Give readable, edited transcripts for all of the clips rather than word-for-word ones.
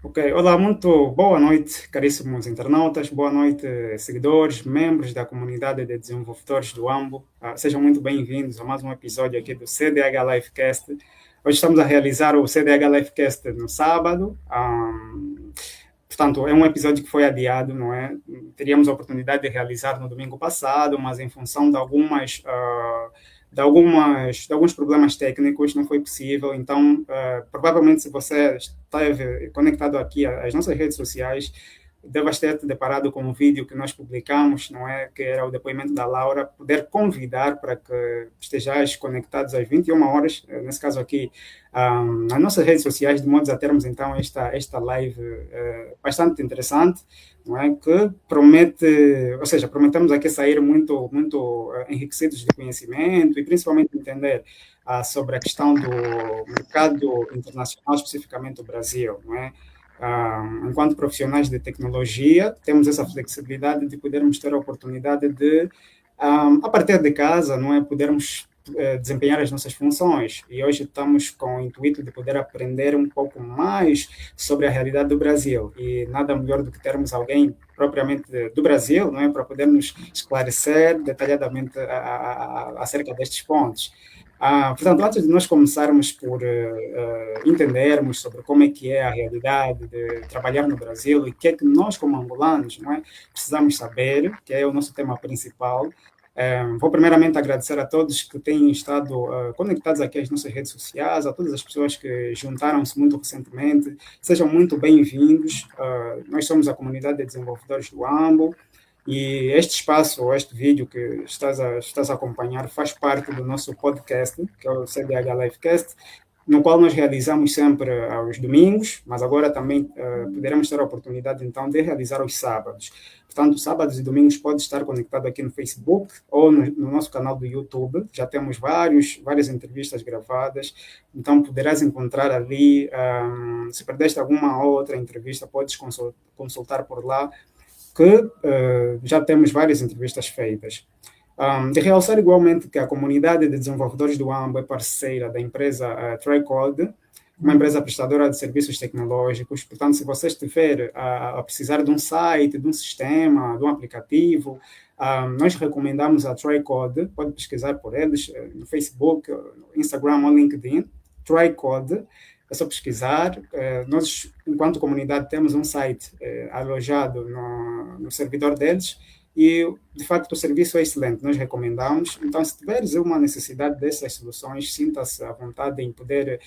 Ok, olá, muito boa noite, caríssimos internautas, boa noite, seguidores, membros da comunidade de desenvolvedores do AMBO. Sejam muito bem-vindos a mais um episódio aqui do CDH Livecast. Hoje estamos a realizar o CDH Livecast no sábado. Portanto, é um episódio que foi adiado, não é? Teríamos a oportunidade de realizar no domingo passado, mas em função de de alguns problemas técnicos não foi possível. Então, provavelmente, se você esteve conectado aqui às nossas redes sociais, devas ter te deparado com um vídeo que nós publicamos, não é? Que era o depoimento da Laura, poder convidar para que estejais conectados às 21 horas, nesse caso aqui, nas nossas redes sociais, de modo a termos então esta live bastante interessante, não é? Que promete, ou seja, prometemos aqui sair muito enriquecidos de conhecimento e principalmente entender sobre a questão do mercado internacional, especificamente o Brasil, não é? Enquanto profissionais de tecnologia, temos essa flexibilidade de podermos ter a oportunidade de, a partir de casa, não é, podermos desempenhar as nossas funções. E hoje estamos com o intuito de poder aprender um pouco mais sobre a realidade do Brasil. E nada melhor do que termos alguém propriamente do Brasil, não é, para poder nos esclarecer detalhadamente acerca destes pontos. Portanto, antes de nós começarmos por entendermos sobre como é que é a realidade de trabalhar no Brasil e o que é que nós, como angolanos, não é, precisamos saber, que é o nosso tema principal, vou primeiramente agradecer a todos que têm estado conectados aqui às nossas redes sociais, a todas as pessoas que juntaram-se muito recentemente. Sejam muito bem-vindos. Nós somos a comunidade de desenvolvedores do AMBO. E este espaço, este vídeo que estás a acompanhar, faz parte do nosso podcast, que é o CDH Livecast, no qual nós realizamos sempre aos domingos, mas agora também poderemos ter a oportunidade, então, de realizar aos sábados. Portanto, sábados e domingos pode estar conectado aqui no Facebook ou no nosso canal do YouTube. Já temos várias entrevistas gravadas, então poderás encontrar ali, se perdeste alguma outra entrevista, podes consultar por lá, que já temos várias entrevistas feitas. De realçar igualmente que a comunidade de desenvolvedores do AMBO é parceira da empresa TriCode, uma empresa prestadora de serviços tecnológicos. Portanto, se você estiver a precisar de um site, de um sistema, de um aplicativo, nós recomendamos a TriCode. Pode pesquisar por eles no Facebook, no Instagram ou LinkedIn. TriCode. É só pesquisar. Nós, enquanto comunidade, temos um site alojado no servidor deles e, de facto, o serviço é excelente. Nós recomendamos. Então, se tiveres uma necessidade dessas soluções, sinta-se à vontade em poder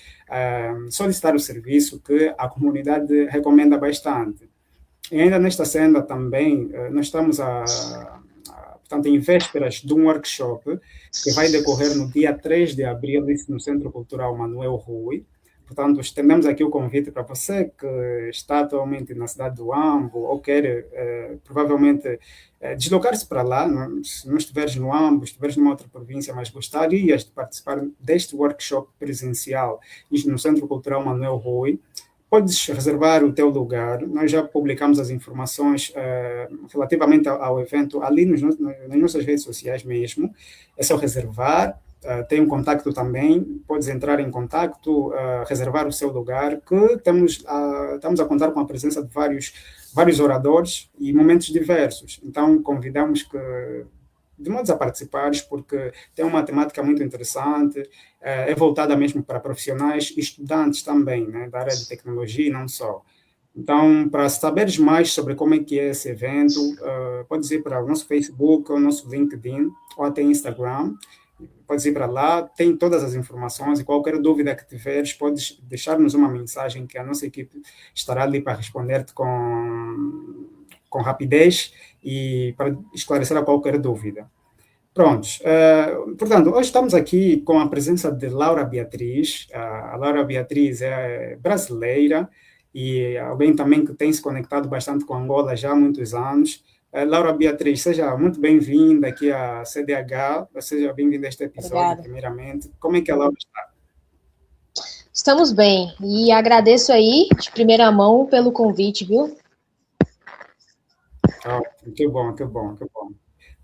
solicitar o serviço, que a comunidade recomenda bastante. E ainda nesta senda também, nós estamos portanto, em vésperas de um workshop que vai decorrer no dia 3 de abril, isso no Centro Cultural Manuel Rui. Portanto, estendemos aqui o convite para você que está atualmente na cidade do Ambo ou quer provavelmente deslocar-se para lá. Não, se não estiveres no Ambo, estiveres numa outra província, mas gostarias de participar deste workshop presencial no Centro Cultural Manuel Rui, podes reservar o teu lugar. Nós já publicamos as informações relativamente ao evento ali nas nossas redes sociais mesmo. É só reservar. Tem um contacto também, podes entrar em contacto, reservar o seu lugar, que estamos a contar com a presença de vários oradores e momentos diversos. Então, convidamos que de modo a participares, porque tem uma temática muito interessante, é voltada mesmo para profissionais e estudantes também, né, da área de tecnologia e não só. Então, para saberes mais sobre como é que é esse evento, podes ir para o nosso Facebook, o nosso LinkedIn, ou até Instagram. Podes ir para lá, tem todas as informações e qualquer dúvida que tiveres, podes deixar-nos uma mensagem que a nossa equipe estará ali para responder-te com rapidez e para esclarecer a qualquer dúvida. Prontos. Portanto, hoje estamos aqui com a presença de Laura Beatriz. A Laura Beatriz é brasileira e alguém também que tem se conectado bastante com Angola já há muitos anos. Laura Beatriz, seja muito bem-vinda aqui à CDH, seja bem-vinda a este episódio, Obrigada. primeiramente. Como é que a Laura está? Estamos bem, e agradeço aí, de primeira mão, pelo convite, viu? Que bom, que bom, que bom.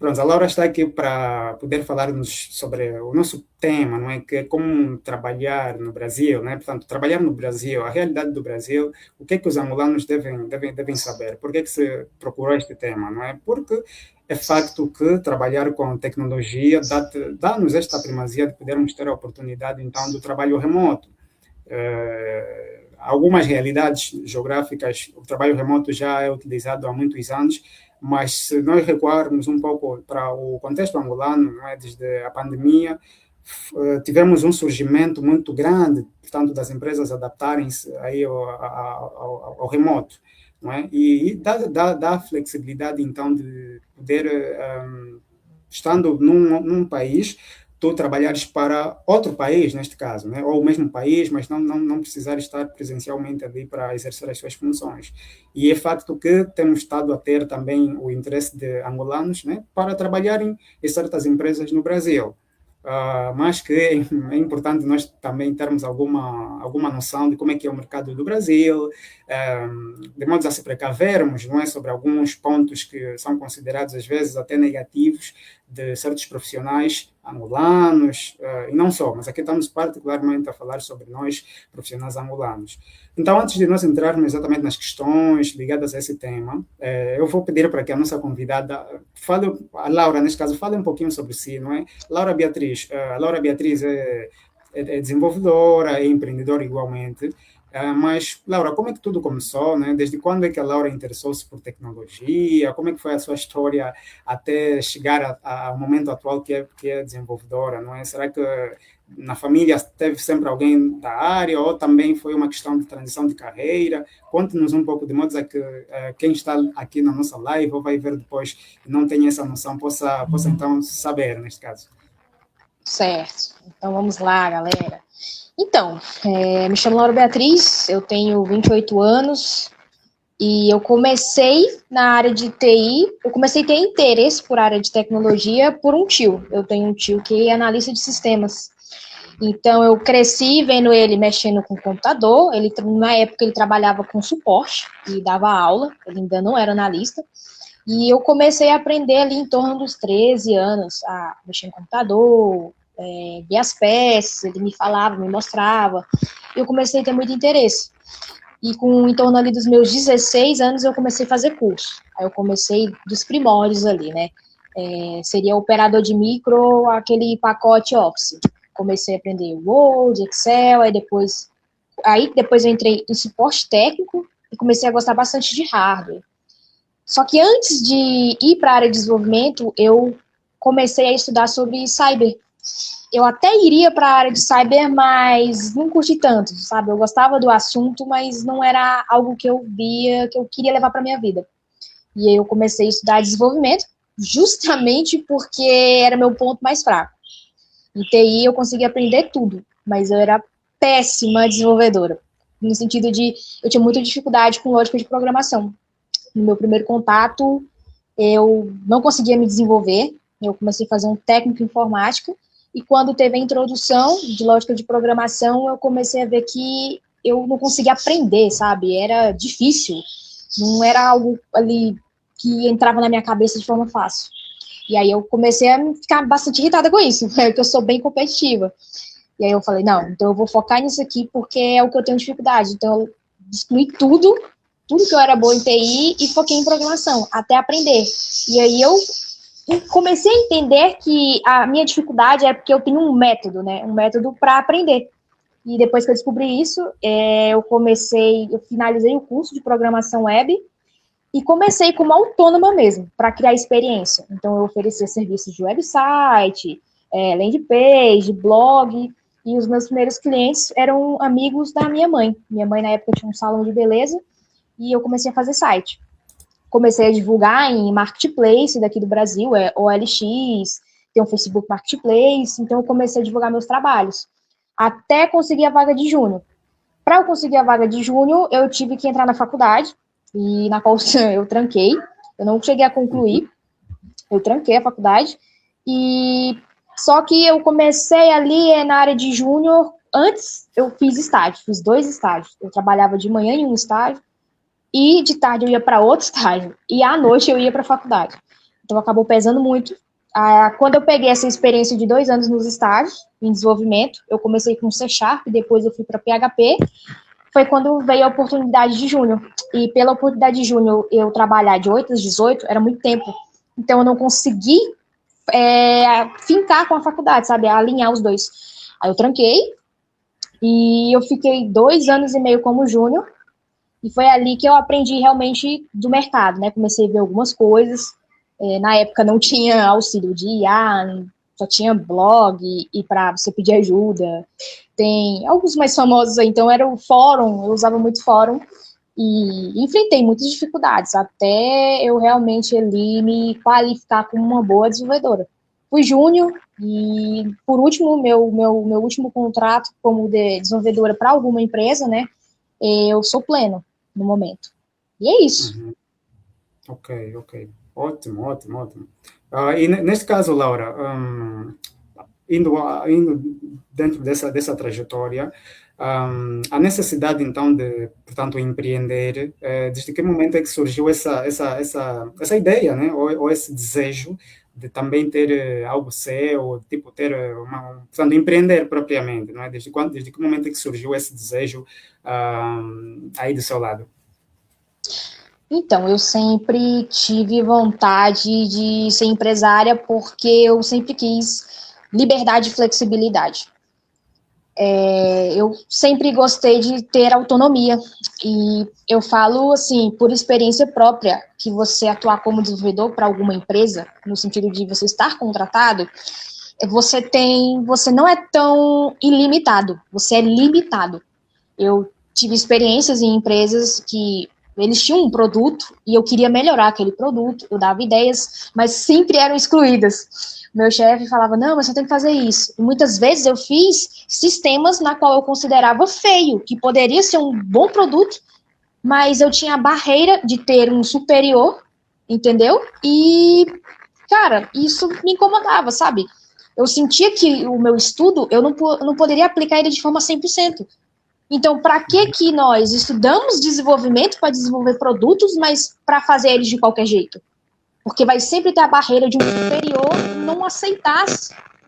Pronto, a Laura está aqui para poder falar-nos sobre o nosso tema, não é? Que é como trabalhar no Brasil, né? Portanto, trabalhar no Brasil, a realidade do Brasil, o que é que os angolanos devem saber? Por que é que se procurou este tema, não é? Porque é facto que trabalhar com tecnologia dá-nos esta primazia de podermos ter a oportunidade, então, do trabalho remoto. Algumas realidades geográficas, o trabalho remoto já é utilizado há muitos anos, mas se nós recuarmos um pouco para o contexto angolano, não é, desde a pandemia, tivemos um surgimento muito grande, portanto, das empresas adaptarem-se aí ao remoto, não é? E dá flexibilidade, então, de poder, estando num país, tu trabalhares para outro país, neste caso, né? Ou o mesmo país, mas não precisar estar presencialmente ali para exercer as suas funções. E é facto que temos estado a ter também o interesse de angolanos, né, para trabalharem em certas empresas no Brasil. Mas que é importante nós também termos alguma noção de como é que é o mercado do Brasil, de modo a se precavermos, não é, sobre alguns pontos que são considerados às vezes até negativos de certos profissionais angolanos, e não só, mas aqui estamos particularmente a falar sobre nós, profissionais angolanos. Então, antes de nós entrarmos exatamente nas questões ligadas a esse tema, eu vou pedir para que a nossa convidada fale, a Laura, neste caso, fale um pouquinho sobre si, não é? Laura Beatriz, a Laura Beatriz é desenvolvedora, é empreendedora igualmente, mas, Laura, como é que tudo começou, né? Desde quando é que a Laura interessou-se por tecnologia? Como é que foi a sua história até chegar ao momento atual que é desenvolvedora, não é? Será que na família teve sempre alguém da área ou também foi uma questão de transição de carreira? Conte-nos um pouco, de modo a que quem está aqui na nossa live ou vai ver depois e não tem essa noção, possa então saber, neste caso. Certo. Então, vamos lá, galera. Então, me chamo Laura Beatriz, eu tenho 28 anos e eu comecei na área de TI, eu comecei a ter interesse por área de tecnologia por um tio. Eu tenho um tio que é analista de sistemas. Então, eu cresci vendo ele mexendo com o computador, na época ele trabalhava com suporte e dava aula, ele ainda não era analista. E eu comecei a aprender ali em torno dos 13 anos, a mexer no computador, ver as peças, ele me falava, me mostrava, e eu comecei a ter muito interesse. E em torno ali dos meus 16 anos, eu comecei a fazer curso. Aí eu comecei dos primórdios ali, né? Seria operador de micro, aquele pacote Office. Comecei a aprender Word, Excel, aí depois eu entrei em suporte técnico e comecei a gostar bastante de hardware. Só que antes de ir para a área de desenvolvimento, eu comecei a estudar sobre cyber. Eu até iria para a área de cyber, mas não curti tanto, sabe? Eu gostava do assunto, mas não era algo que eu via, que eu queria levar para minha vida. E aí eu comecei a estudar desenvolvimento, justamente porque era meu ponto mais fraco. Em TI eu conseguia aprender tudo, mas eu era péssima desenvolvedora. No sentido de, eu tinha muita dificuldade com lógica de programação. No meu primeiro contato, eu não conseguia me desenvolver, eu comecei a fazer um técnico em informática, e quando teve a introdução de lógica de programação, eu comecei a ver que eu não conseguia aprender, sabe? Era difícil, não era algo ali que entrava na minha cabeça de forma fácil. E aí eu comecei a ficar bastante irritada com isso, porque eu sou bem competitiva. E aí eu falei, não, então eu vou focar nisso aqui porque é o que eu tenho dificuldade. Então eu excluí tudo que eu era boa em TI e foquei em programação, até aprender. E aí eu comecei a entender que a minha dificuldade é porque eu tenho um método, né? Um método para aprender. E depois que eu descobri isso, eu finalizei o curso de programação web e comecei como autônoma mesmo, para criar experiência. Então, eu oferecia serviços de website, landing page, blog, e os meus primeiros clientes eram amigos da minha mãe. Minha mãe, na época, tinha um salão de beleza, e eu comecei a fazer site. Comecei a divulgar em marketplace daqui do Brasil, OLX, tem um Facebook Marketplace, então eu comecei a divulgar meus trabalhos, até conseguir a vaga de júnior. Para eu conseguir a vaga de júnior, eu tive que entrar na faculdade, e na qual eu tranquei, eu não cheguei a concluir, eu tranquei a faculdade, e só que eu comecei ali na área de júnior, antes eu fiz estágio, fiz 2 estágios, eu trabalhava de manhã em um estágio, e de tarde eu ia para outro estágio, e à noite eu ia para a faculdade. então acabou pesando muito. Quando eu peguei essa experiência de 2 anos nos estágios, em desenvolvimento, eu comecei com C Sharp, depois eu fui para PHP, foi quando veio a oportunidade de júnior. E pela oportunidade de júnior, eu trabalhar de 8 às 18, era muito tempo. Então eu não consegui fincar com a faculdade, sabe? Alinhar os dois. Aí eu tranquei e eu fiquei 2 anos e meio como júnior. E foi ali que eu aprendi realmente do mercado, né? Comecei a ver algumas coisas. Na época não tinha auxílio de IA, só tinha blog e para você pedir ajuda. Tem alguns mais famosos aí, então era o fórum, eu usava muito fórum e enfrentei muitas dificuldades até eu realmente ali me qualificar como uma boa desenvolvedora. Fui júnior e, por último, meu último contrato como desenvolvedora para alguma empresa, né? Eu sou pleno no momento. E é isso. Uhum. Ok, ok. Ótimo, ótimo, ótimo. E neste caso, Laura, indo dentro dessa trajetória, a necessidade então de, portanto, empreender, desde que momento é que surgiu essa ideia, né? Ou esse desejo de também ter algo seu, tipo ter portanto, empreender propriamente, não é? Desde que momento é que surgiu esse desejo aí do seu lado? Então, eu sempre tive vontade de ser empresária porque eu sempre quis liberdade e flexibilidade. Eu sempre gostei de ter autonomia e eu falo assim, por experiência própria, que você atuar como desenvolvedor para alguma empresa, no sentido de você estar contratado, você não é tão ilimitado, você é limitado. Eu tive experiências em empresas que eles tinham um produto e eu queria melhorar aquele produto, eu dava ideias, mas sempre eram excluídas. Meu chefe falava, não, mas você tem que fazer isso. E muitas vezes eu fiz sistemas na qual eu considerava feio, que poderia ser um bom produto, mas eu tinha a barreira de ter um superior, entendeu? E, cara, isso me incomodava, sabe? Eu sentia que o meu estudo, eu não poderia aplicar ele de forma 100%. Então, para que nós estudamos desenvolvimento para desenvolver produtos, mas para fazer eles de qualquer jeito? Porque vai sempre ter a barreira de um superior não aceitar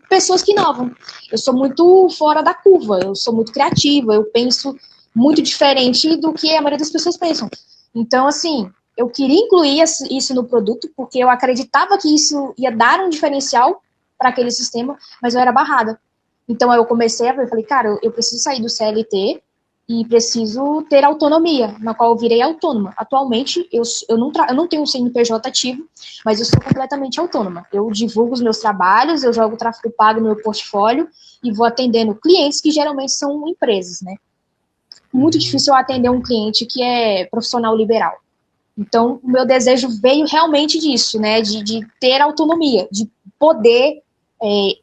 pessoas que inovam. Eu sou muito fora da curva, eu sou muito criativa, eu penso muito diferente do que a maioria das pessoas pensam. Então, assim, eu queria incluir isso no produto, porque eu acreditava que isso ia dar um diferencial para aquele sistema, mas eu era barrada. Então, eu comecei a ver, falei, cara, eu preciso sair do CLT e preciso ter autonomia, na qual eu virei autônoma. Atualmente, eu não tenho um CNPJ ativo, mas eu sou completamente autônoma. Eu divulgo os meus trabalhos, eu jogo tráfego pago no meu portfólio e vou atendendo clientes que geralmente são empresas, né? Muito difícil eu atender um cliente que é profissional liberal. Então, o meu desejo veio realmente disso, né? De ter autonomia, de poder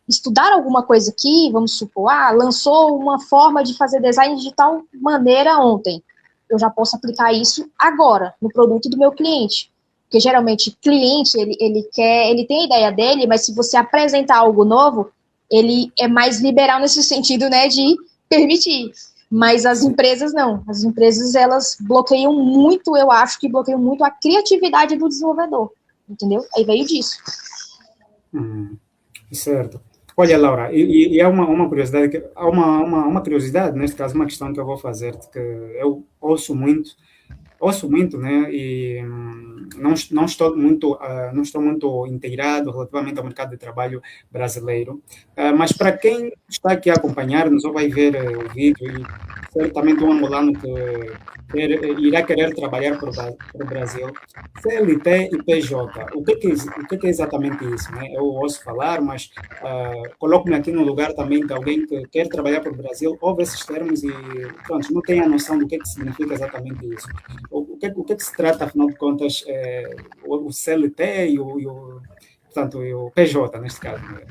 estudar alguma coisa aqui, vamos supor, lançou uma forma de fazer design de tal maneira ontem. Eu já posso aplicar isso agora, no produto do meu cliente. Porque geralmente cliente, ele tem a ideia dele, mas se você apresentar algo novo, ele é mais liberal nesse sentido, né, de permitir. Mas as empresas não. As empresas, elas bloqueiam muito, eu acho que bloqueiam muito a criatividade do desenvolvedor. Entendeu? Aí veio disso. Certo. Olha, Laura, e há uma curiosidade, há uma curiosidade, neste caso, uma questão que eu vou fazer, que eu ouço muito, né, e não estou muito inteirado relativamente ao mercado de trabalho brasileiro, mas para quem está aqui a acompanhar-nos ou vai ver o vídeo e certamente um angolano que irá querer trabalhar para o Brasil, CLT e PJ, o que é exatamente isso, né? Eu ouço falar, mas coloco-me aqui no lugar também de alguém que quer trabalhar para o Brasil, ouve esses termos e, pronto, não tem a noção do que significa exatamente isso. O que se trata, afinal de contas, o CLT portanto, e o PJ, neste caso? Né?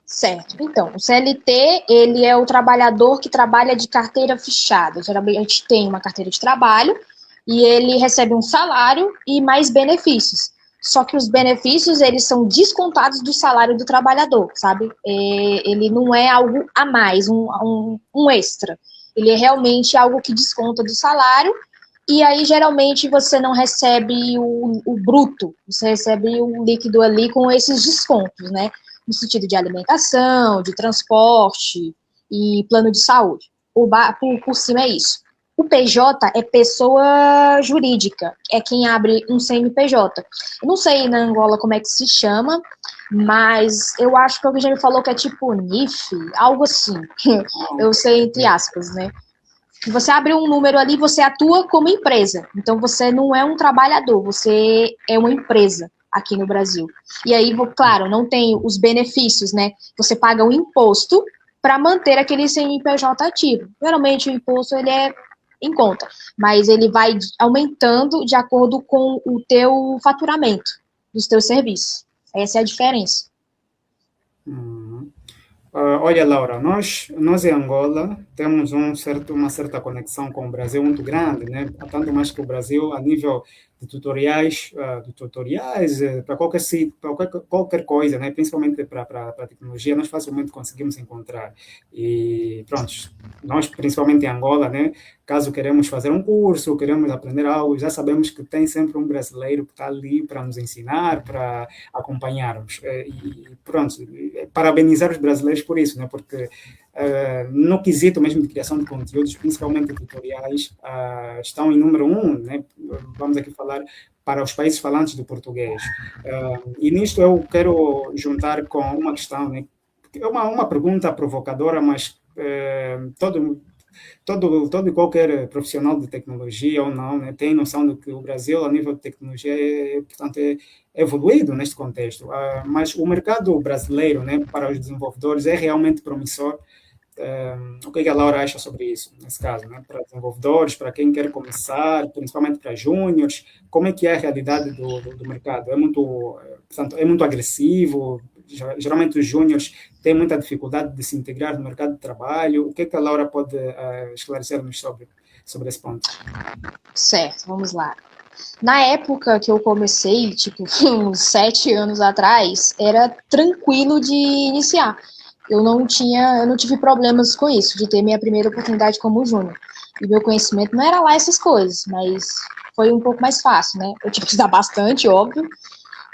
Certo. Então, o CLT, ele é o trabalhador que trabalha de carteira fechada. Geralmente, a gente tem uma carteira de trabalho e ele recebe um salário e mais benefícios. Só que os benefícios, eles são descontados do salário do trabalhador, sabe? Ele não é algo a mais, um extra. Ele é realmente algo que desconta do salário e aí geralmente você não recebe o bruto, você recebe o líquido ali com esses descontos, né? No sentido de alimentação, de transporte e plano de saúde. Por cima é isso. O PJ é pessoa jurídica, é quem abre um CNPJ. Eu não sei na Angola como é que se chama, mas eu acho que alguém já me falou que é tipo NIF, algo assim. Eu sei entre aspas, né? Você abre um número ali, você atua como empresa. Então você não é um trabalhador, você é uma empresa aqui no Brasil. E aí, claro, não tem os benefícios, né? Você paga um imposto para manter aquele CNPJ ativo. Geralmente o imposto ele é em conta, mas ele vai aumentando de acordo com o teu faturamento dos teus serviços. Essa é a diferença. Uhum. Olha, Laura, nós em Angola temos uma certa conexão com o Brasil muito grande, né? Tanto mais que o Brasil, a nível de tutoriais para qualquer coisa, né? Principalmente para a tecnologia, nós facilmente conseguimos encontrar. E pronto, nós, principalmente em Angola, né? Caso queremos fazer um curso, queremos aprender algo, já sabemos que tem sempre um brasileiro que está ali para nos ensinar, para acompanharmos. E pronto, parabenizar os brasileiros por isso, né? Porque no quesito mesmo de criação de conteúdos, principalmente tutoriais, estão em número um, né? Vamos aqui falar para os países falantes do português. E nisto eu quero juntar com uma questão, né? É uma pergunta provocadora, mas todo e qualquer profissional de tecnologia ou não, né, tem noção de que o Brasil, a nível de tecnologia, portanto, é evoluído neste contexto. Mas o mercado brasileiro, né, para os desenvolvedores, é realmente promissor. O que a Laura acha sobre isso, nesse caso, né? Para desenvolvedores, para quem quer começar, principalmente para júniores, como é que é a realidade do mercado? Portanto, é muito agressivo, geralmente os júniores têm muita dificuldade de se integrar no mercado de trabalho. O que a Laura pode esclarecer-nos sobre esse ponto? Certo, vamos lá. Na época que eu comecei, tipo, uns 7 anos atrás, era tranquilo de iniciar. Eu não tive problemas com isso, de ter minha primeira oportunidade como júnior. E meu conhecimento não era lá essas coisas, mas foi um pouco mais fácil, né? Eu tive que estudar bastante, óbvio.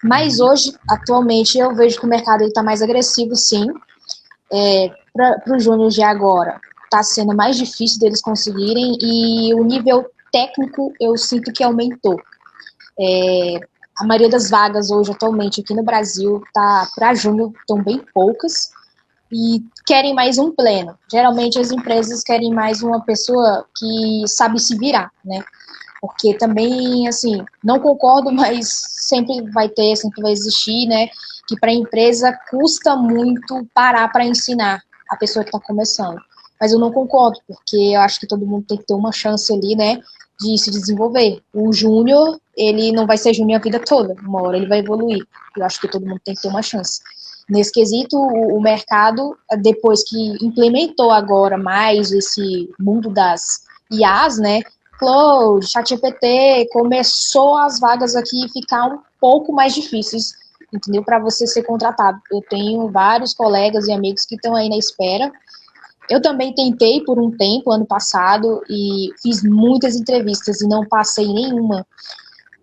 Mas hoje, atualmente, eu vejo que o mercado está mais agressivo, sim. Para os júniores de agora, está sendo mais difícil deles conseguirem e o nível técnico eu sinto que aumentou. A maioria das vagas hoje, atualmente, aqui no Brasil, tá para júnior, estão bem poucas e querem mais um pleno. Geralmente as empresas querem mais uma pessoa que sabe se virar, né? Porque também, assim, não concordo, mas sempre vai existir, né? Que para a empresa custa muito parar para ensinar a pessoa que está começando. Mas eu não concordo, porque eu acho que todo mundo tem que ter uma chance ali, né? De se desenvolver. O júnior, ele não vai ser júnior a vida toda, uma hora ele vai evoluir. Eu acho que todo mundo tem que ter uma chance. Nesse quesito, o mercado, depois que implementou agora mais esse mundo das IAs, né? Cloud, ChatGPT, começou as vagas aqui ficar um pouco mais difíceis, entendeu? Para você ser contratado. Eu tenho vários colegas e amigos que estão aí na espera. Eu também tentei por um tempo, ano passado, e fiz muitas entrevistas e não passei nenhuma.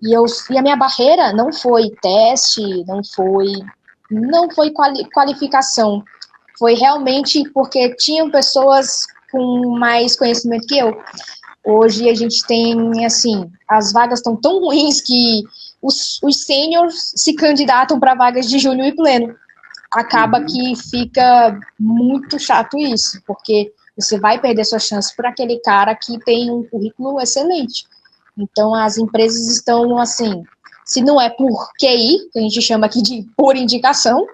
E a minha barreira não foi teste, não foi qualificação. Foi realmente porque tinham pessoas com mais conhecimento que eu. Hoje a gente tem, assim, as vagas estão tão ruins que os seniors se candidatam para vagas de júnior e pleno. Acaba que fica muito chato isso, porque você vai perder sua chance por aquele cara que tem um currículo excelente. Então, as empresas estão, assim, se não é por QI, que a gente chama aqui de por indicação,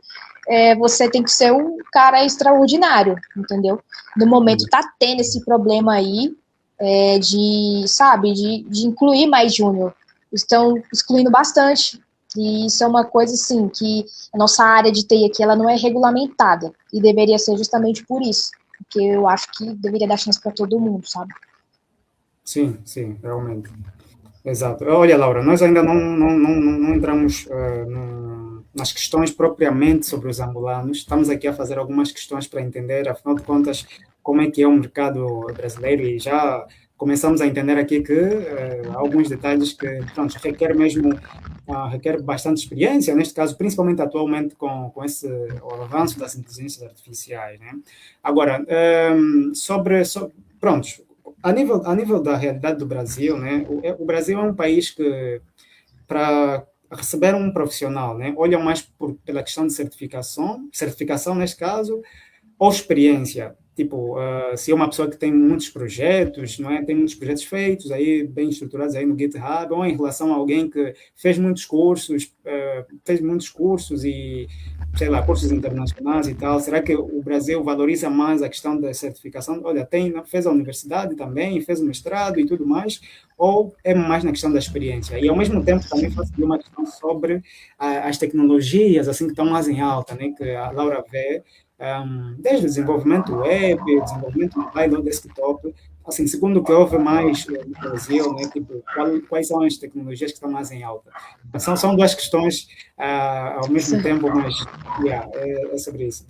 você tem que ser um cara extraordinário, entendeu? No momento tá tendo esse problema aí, de incluir mais júnior. Estão excluindo bastante. E isso é uma coisa, assim, que a nossa área de TI aqui, ela não é regulamentada. E deveria ser justamente por isso. Porque eu acho que deveria dar chance para todo mundo, sabe? Sim, sim, realmente. Exato. Olha, Laura, nós ainda não entramos nas questões propriamente sobre os angolanos. Estamos aqui a fazer algumas questões para entender, afinal de contas, como é que é o mercado brasileiro e já começamos a entender aqui que há alguns detalhes que, pronto, requer mesmo, requer bastante experiência, neste caso, principalmente atualmente com esse, o avanço das inteligências artificiais, né? Agora, pronto, a nível da realidade do Brasil, né, o Brasil é um país que, para receber um profissional, né, olham mais pela questão de certificação neste caso, ou experiência. Tipo, se é uma pessoa que tem muitos projetos, não é? Tem muitos projetos feitos, aí bem estruturados aí no GitHub, ou em relação a alguém que fez muitos cursos e, sei lá, cursos internacionais e tal. Será que o Brasil valoriza mais a questão da certificação? Olha, fez a universidade também, fez o mestrado e tudo mais, ou é mais na questão da experiência? E, ao mesmo tempo, também faço uma questão sobre as tecnologias, assim, que estão mais em alta, né? Que a Laura vê, desde o desenvolvimento web, desenvolvimento mobile ou desktop, assim, segundo o que houve mais no Brasil, né, tipo, quais são as tecnologias que estão mais em alta? São duas questões ao mesmo Sim. tempo, mas yeah, é sobre isso.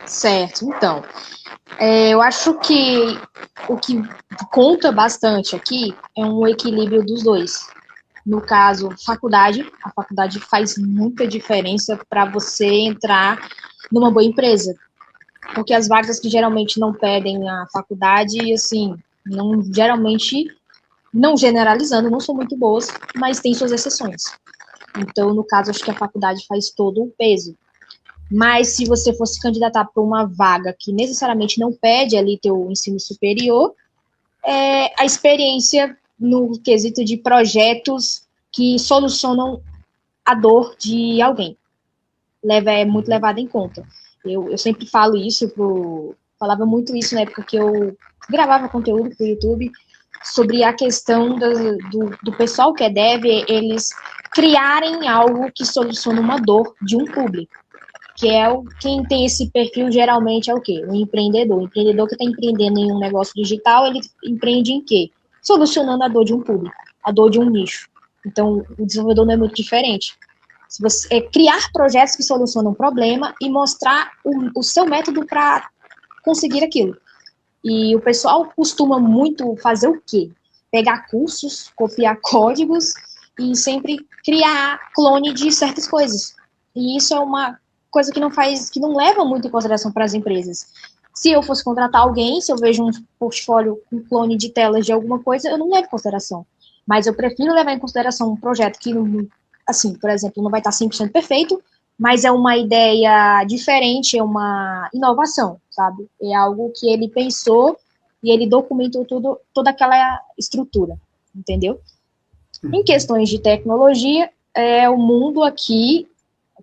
Certo, então, eu acho que o que conta bastante aqui é um equilíbrio dos dois. No caso, a faculdade faz muita diferença para você entrar numa boa empresa, porque as vagas que geralmente não pedem a faculdade, assim, não geralmente, não generalizando, não são muito boas, mas tem suas exceções. Então, no caso, acho que a faculdade faz todo o peso. Mas se você fosse candidatar para uma vaga que necessariamente não pede ali teu ensino superior, a experiência no quesito de projetos que solucionam a dor de alguém é muito levada em conta. Eu sempre falo isso, falava muito isso na época que eu gravava conteúdo para o YouTube, sobre a questão do pessoal que é dev, eles criarem algo que soluciona uma dor de um público. Que é quem tem esse perfil geralmente é o quê? O empreendedor. O empreendedor que está empreendendo em um negócio digital, ele empreende em quê? Solucionando a dor de um público, a dor de um nicho. Então, o desenvolvedor não é muito diferente. Se você criar projetos que solucionam um problema e mostrar o seu método para conseguir aquilo. E o pessoal costuma muito fazer o quê? Pegar cursos, copiar códigos e sempre criar clone de certas coisas. E isso é uma coisa que não leva muito em consideração para as empresas. Se eu fosse contratar alguém, se eu vejo um portfólio com clone de telas de alguma coisa, eu não levo em consideração. Mas eu prefiro levar em consideração um projeto que, assim, por exemplo, não vai estar 100% perfeito, mas é uma ideia diferente, é uma inovação, sabe? É algo que ele pensou e ele documentou toda aquela estrutura, entendeu? Em questões de tecnologia, o mundo aqui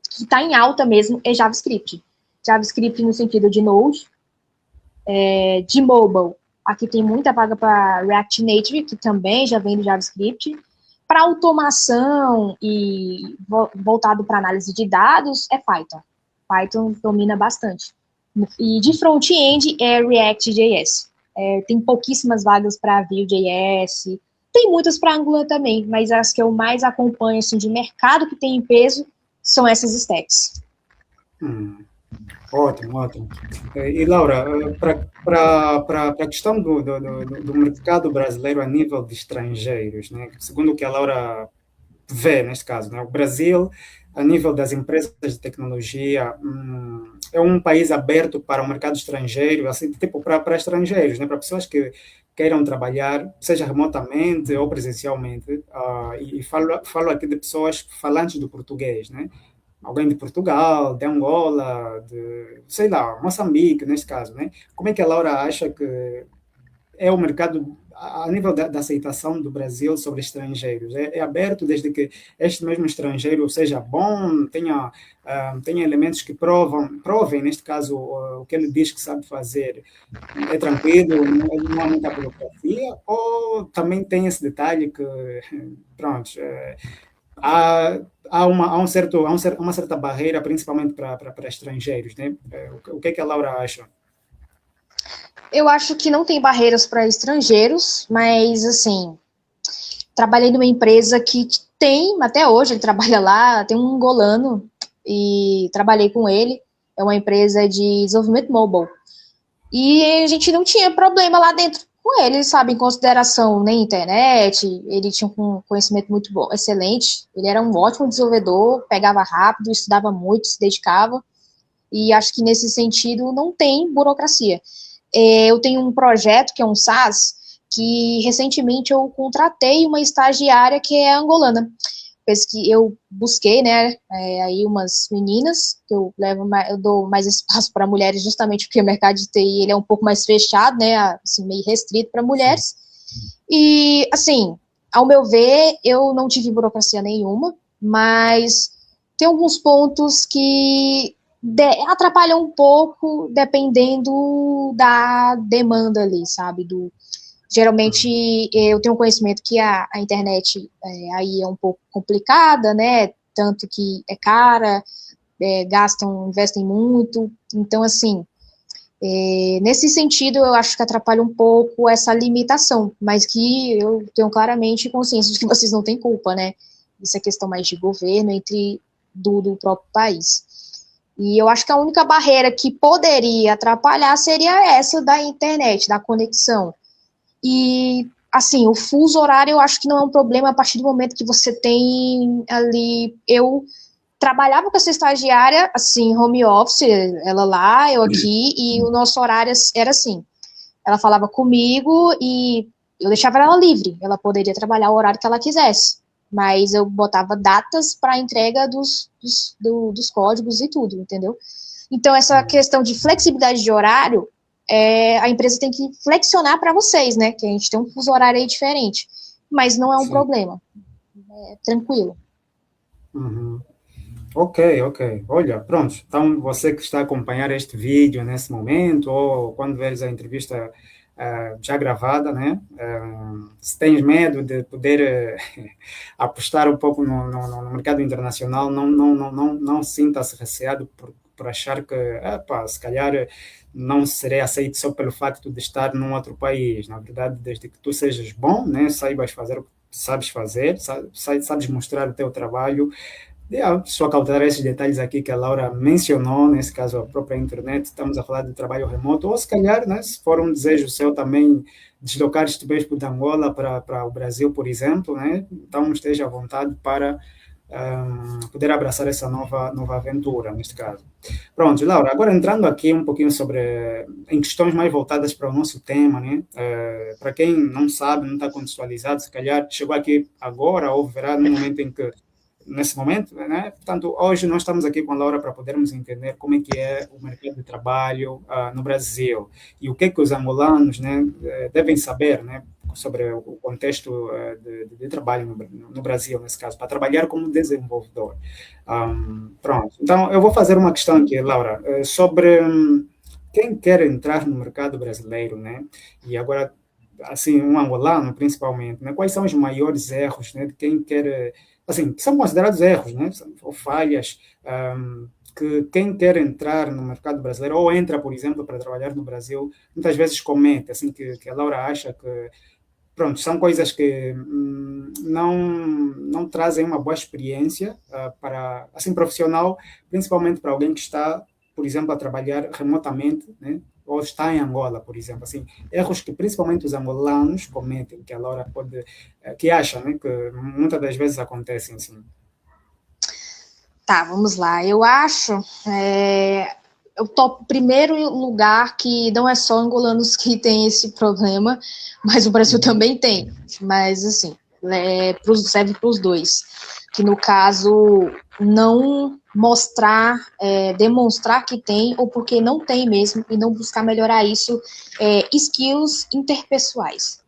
que está em alta mesmo é JavaScript. JavaScript no sentido de Node, de mobile. Aqui tem muita vaga para React Native, que também já vem do JavaScript. Para automação e voltado para análise de dados, é Python. Python domina bastante. E de front-end é React.js. Tem pouquíssimas vagas para Vue.js. Tem muitas para Angular também, mas as que eu mais acompanho assim, de mercado que tem em peso são essas stacks. Ótimo, ótimo. E, Laura, para a questão do mercado brasileiro a nível de estrangeiros, né? Segundo o que a Laura vê, neste caso, né? O Brasil, a nível das empresas de tecnologia, é um país aberto para o mercado estrangeiro, assim, tipo, para estrangeiros, né? Para pessoas que queiram trabalhar, seja remotamente ou presencialmente, e falo aqui de pessoas falantes do português, né? Alguém de Portugal, de Angola, de, sei lá, Moçambique, neste caso, né? Como é que a Laura acha que é o mercado a nível da aceitação do Brasil sobre estrangeiros? É aberto desde que este mesmo estrangeiro seja bom, tenha elementos que provem, neste caso, o que ele diz que sabe fazer. É tranquilo, não há muita burocracia, ou também tem esse detalhe que, pronto, uma certa barreira, principalmente para estrangeiros, né? O que é que a Laura acha? Eu acho que não tem barreiras para estrangeiros, mas, assim, trabalhei numa empresa que tem, até hoje ele trabalha lá, tem um angolano, e trabalhei com ele, é uma empresa de desenvolvimento mobile. E a gente não tinha problema lá dentro com ele, sabe, em consideração na internet, ele tinha um conhecimento muito bom, excelente, ele era um ótimo desenvolvedor, pegava rápido, estudava muito, se dedicava, e acho que nesse sentido não tem burocracia. Eu tenho um projeto que é um SaaS, que recentemente eu contratei uma estagiária que é angolana. Que eu busquei, né, aí umas meninas, que eu dou mais espaço para mulheres, justamente porque o mercado de TI ele é um pouco mais fechado, né, assim, meio restrito para mulheres. E, assim, ao meu ver, eu não tive burocracia nenhuma, mas tem alguns pontos que atrapalham um pouco, dependendo da demanda ali, sabe, geralmente eu tenho conhecimento que a internet aí é um pouco complicada, né? Tanto que é cara, investem muito. Então, assim, nesse sentido, eu acho que atrapalha um pouco essa limitação, mas que eu tenho claramente consciência de que vocês não têm culpa, né? Isso é questão mais de governo do próprio país. E eu acho que a única barreira que poderia atrapalhar seria essa da internet, da conexão. E, assim, o fuso horário eu acho que não é um problema a partir do momento que você tem ali... Eu trabalhava com essa estagiária, assim, home office, ela lá, eu aqui, e o nosso horário era assim. Ela falava comigo e eu deixava ela livre. Ela poderia trabalhar o horário que ela quisesse. Mas eu botava datas para entrega dos códigos e tudo, entendeu? Então, essa questão de flexibilidade de horário, a empresa tem que flexionar para vocês, né? Que a gente tem um fuso horário aí diferente. Mas não é um problema. É tranquilo. Uhum. Ok, ok. Olha, pronto. Então, você que está a acompanhar este vídeo nesse momento, ou quando veres a entrevista já gravada, né? Se tens medo de poder apostar um pouco no mercado internacional, não sinta-se receado por achar que, se calhar não serei aceito só pelo facto de estar num outro país. Na verdade, desde que tu sejas bom, né? Saibas fazer o que sabes fazer, sabes mostrar o teu trabalho, só cautelar esses detalhes aqui que a Laura mencionou, nesse caso a própria internet, estamos a falar de trabalho remoto, ou se calhar, né, se for um desejo seu também deslocar-te mesmo de Angola para o Brasil, por exemplo, né, então esteja à vontade para poder abraçar essa nova aventura, neste caso. Pronto, Laura, agora entrando aqui um pouquinho em questões mais voltadas para o nosso tema, né, para quem não sabe, não está contextualizado, se calhar chegou aqui agora ou verá no momento em que nesse momento, né? Portanto, hoje nós estamos aqui com a Laura para podermos entender como é que é o mercado de trabalho no Brasil e o que é que os angolanos, né, devem saber, né, sobre o contexto de trabalho no Brasil, nesse caso, para trabalhar como desenvolvedor. Pronto. Então, eu vou fazer uma questão aqui, Laura, sobre quem quer entrar no mercado brasileiro, né? E agora, assim, um angolano, principalmente, né? Quais são os maiores erros, né, de quem quer assim, que são considerados erros, né? Ou falhas, que quem quer entrar no mercado brasileiro, ou entra, por exemplo, para trabalhar no Brasil, muitas vezes comete, assim, que a Laura acha que, pronto, são coisas que não trazem uma boa experiência para, assim, profissional, principalmente para alguém que está, por exemplo, a trabalhar remotamente, né? Ou está em Angola, por exemplo, assim, erros que principalmente os angolanos cometem, que a Laura pode, que acha, né, que muitas das vezes acontecem assim. Tá, vamos lá. Eu acho, eu topo primeiro lugar que não é só angolanos que tem esse problema, mas o Brasil também tem. Mas, assim, serve para os dois. Que, no caso, não mostrar, demonstrar que tem, ou porque não tem mesmo, e não buscar melhorar isso, skills interpessoais.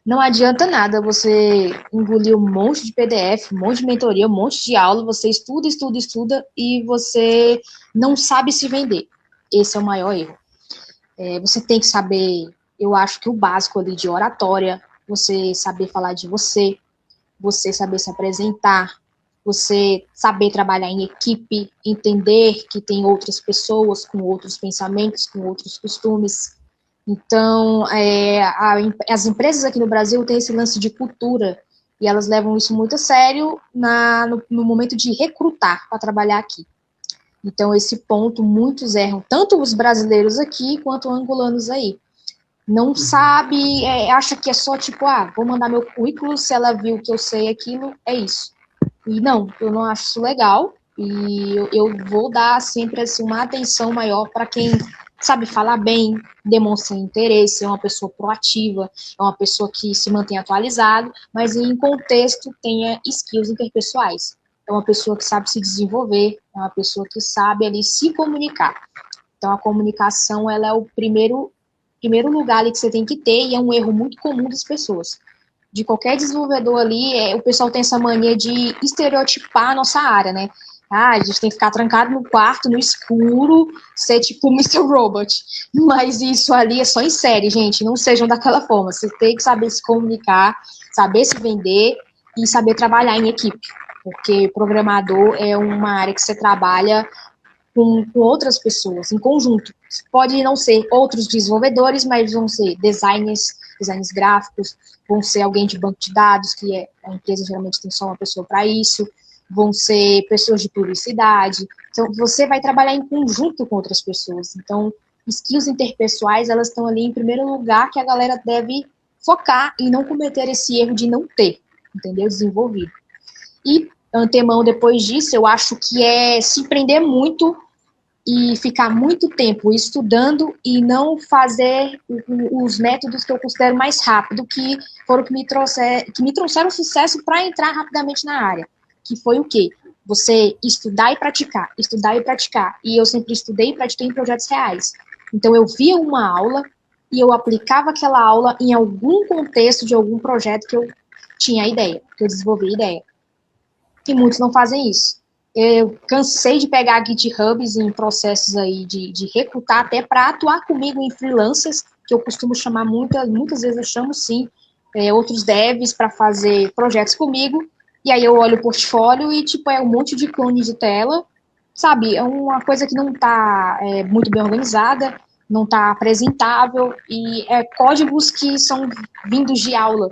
Não adianta nada você engolir um monte de PDF, um monte de mentoria, um monte de aula, você estuda, estuda, estuda e você não sabe se vender. Esse é o maior erro. Você tem que saber, eu acho que o básico ali de oratória, você saber falar de você saber se apresentar, você saber trabalhar em equipe, entender que tem outras pessoas com outros pensamentos, com outros costumes. Então, as empresas aqui no Brasil têm esse lance de cultura e elas levam isso muito a sério no momento de recrutar para trabalhar aqui. Então, esse ponto muitos erram, tanto os brasileiros aqui quanto os angolanos aí. não sabe, acha que é só tipo, vou mandar meu currículo, se ela viu que eu sei aquilo, é isso. E não, eu não acho isso legal, e eu vou dar sempre assim, uma atenção maior para quem sabe falar bem, demonstra interesse, é uma pessoa proativa, é uma pessoa que se mantém atualizado, mas em contexto tenha skills interpessoais. É uma pessoa que sabe se desenvolver, é uma pessoa que sabe ali se comunicar. Então a comunicação ela é o primeiro lugar ali que você tem que ter, e é um erro muito comum das pessoas. De qualquer desenvolvedor ali, o pessoal tem essa mania de estereotipar a nossa área, né? A gente tem que ficar trancado no quarto, no escuro, ser tipo o Mr. Robot. Mas isso ali é só em série, gente. Não sejam daquela forma. Você tem que saber se comunicar, saber se vender e saber trabalhar em equipe. Porque programador é uma área que você trabalha com outras pessoas, em conjunto. Pode não ser outros desenvolvedores, mas vão ser designers gráficos, vão ser alguém de banco de dados, que a empresa geralmente tem só uma pessoa para isso, vão ser pessoas de publicidade. Então, você vai trabalhar em conjunto com outras pessoas. Então, skills interpessoais, elas estão ali em primeiro lugar, que a galera deve focar e não cometer esse erro de não ter, entendeu? Desenvolvido. E, antemão, depois disso, eu acho que é se prender muito e ficar muito tempo estudando e não fazer os métodos que eu considero mais rápido, que foram que me trouxeram sucesso para entrar rapidamente na área. Que foi o quê? Você estudar e praticar, estudar e praticar. E eu sempre estudei e pratiquei em projetos reais. Então eu via uma aula e eu aplicava aquela aula em algum contexto de algum projeto que eu tinha ideia, que eu desenvolvi ideia. E muitos não fazem isso. Eu cansei de pegar GitHubs em processos aí de recrutar até para atuar comigo em freelancers, que eu costumo chamar muitas vezes eu chamo sim, outros devs para fazer projetos comigo, e aí eu olho o portfólio e tipo é um monte de clone de tela, sabe, é uma coisa que não está muito bem organizada, não está apresentável, e é códigos que são vindos de aula.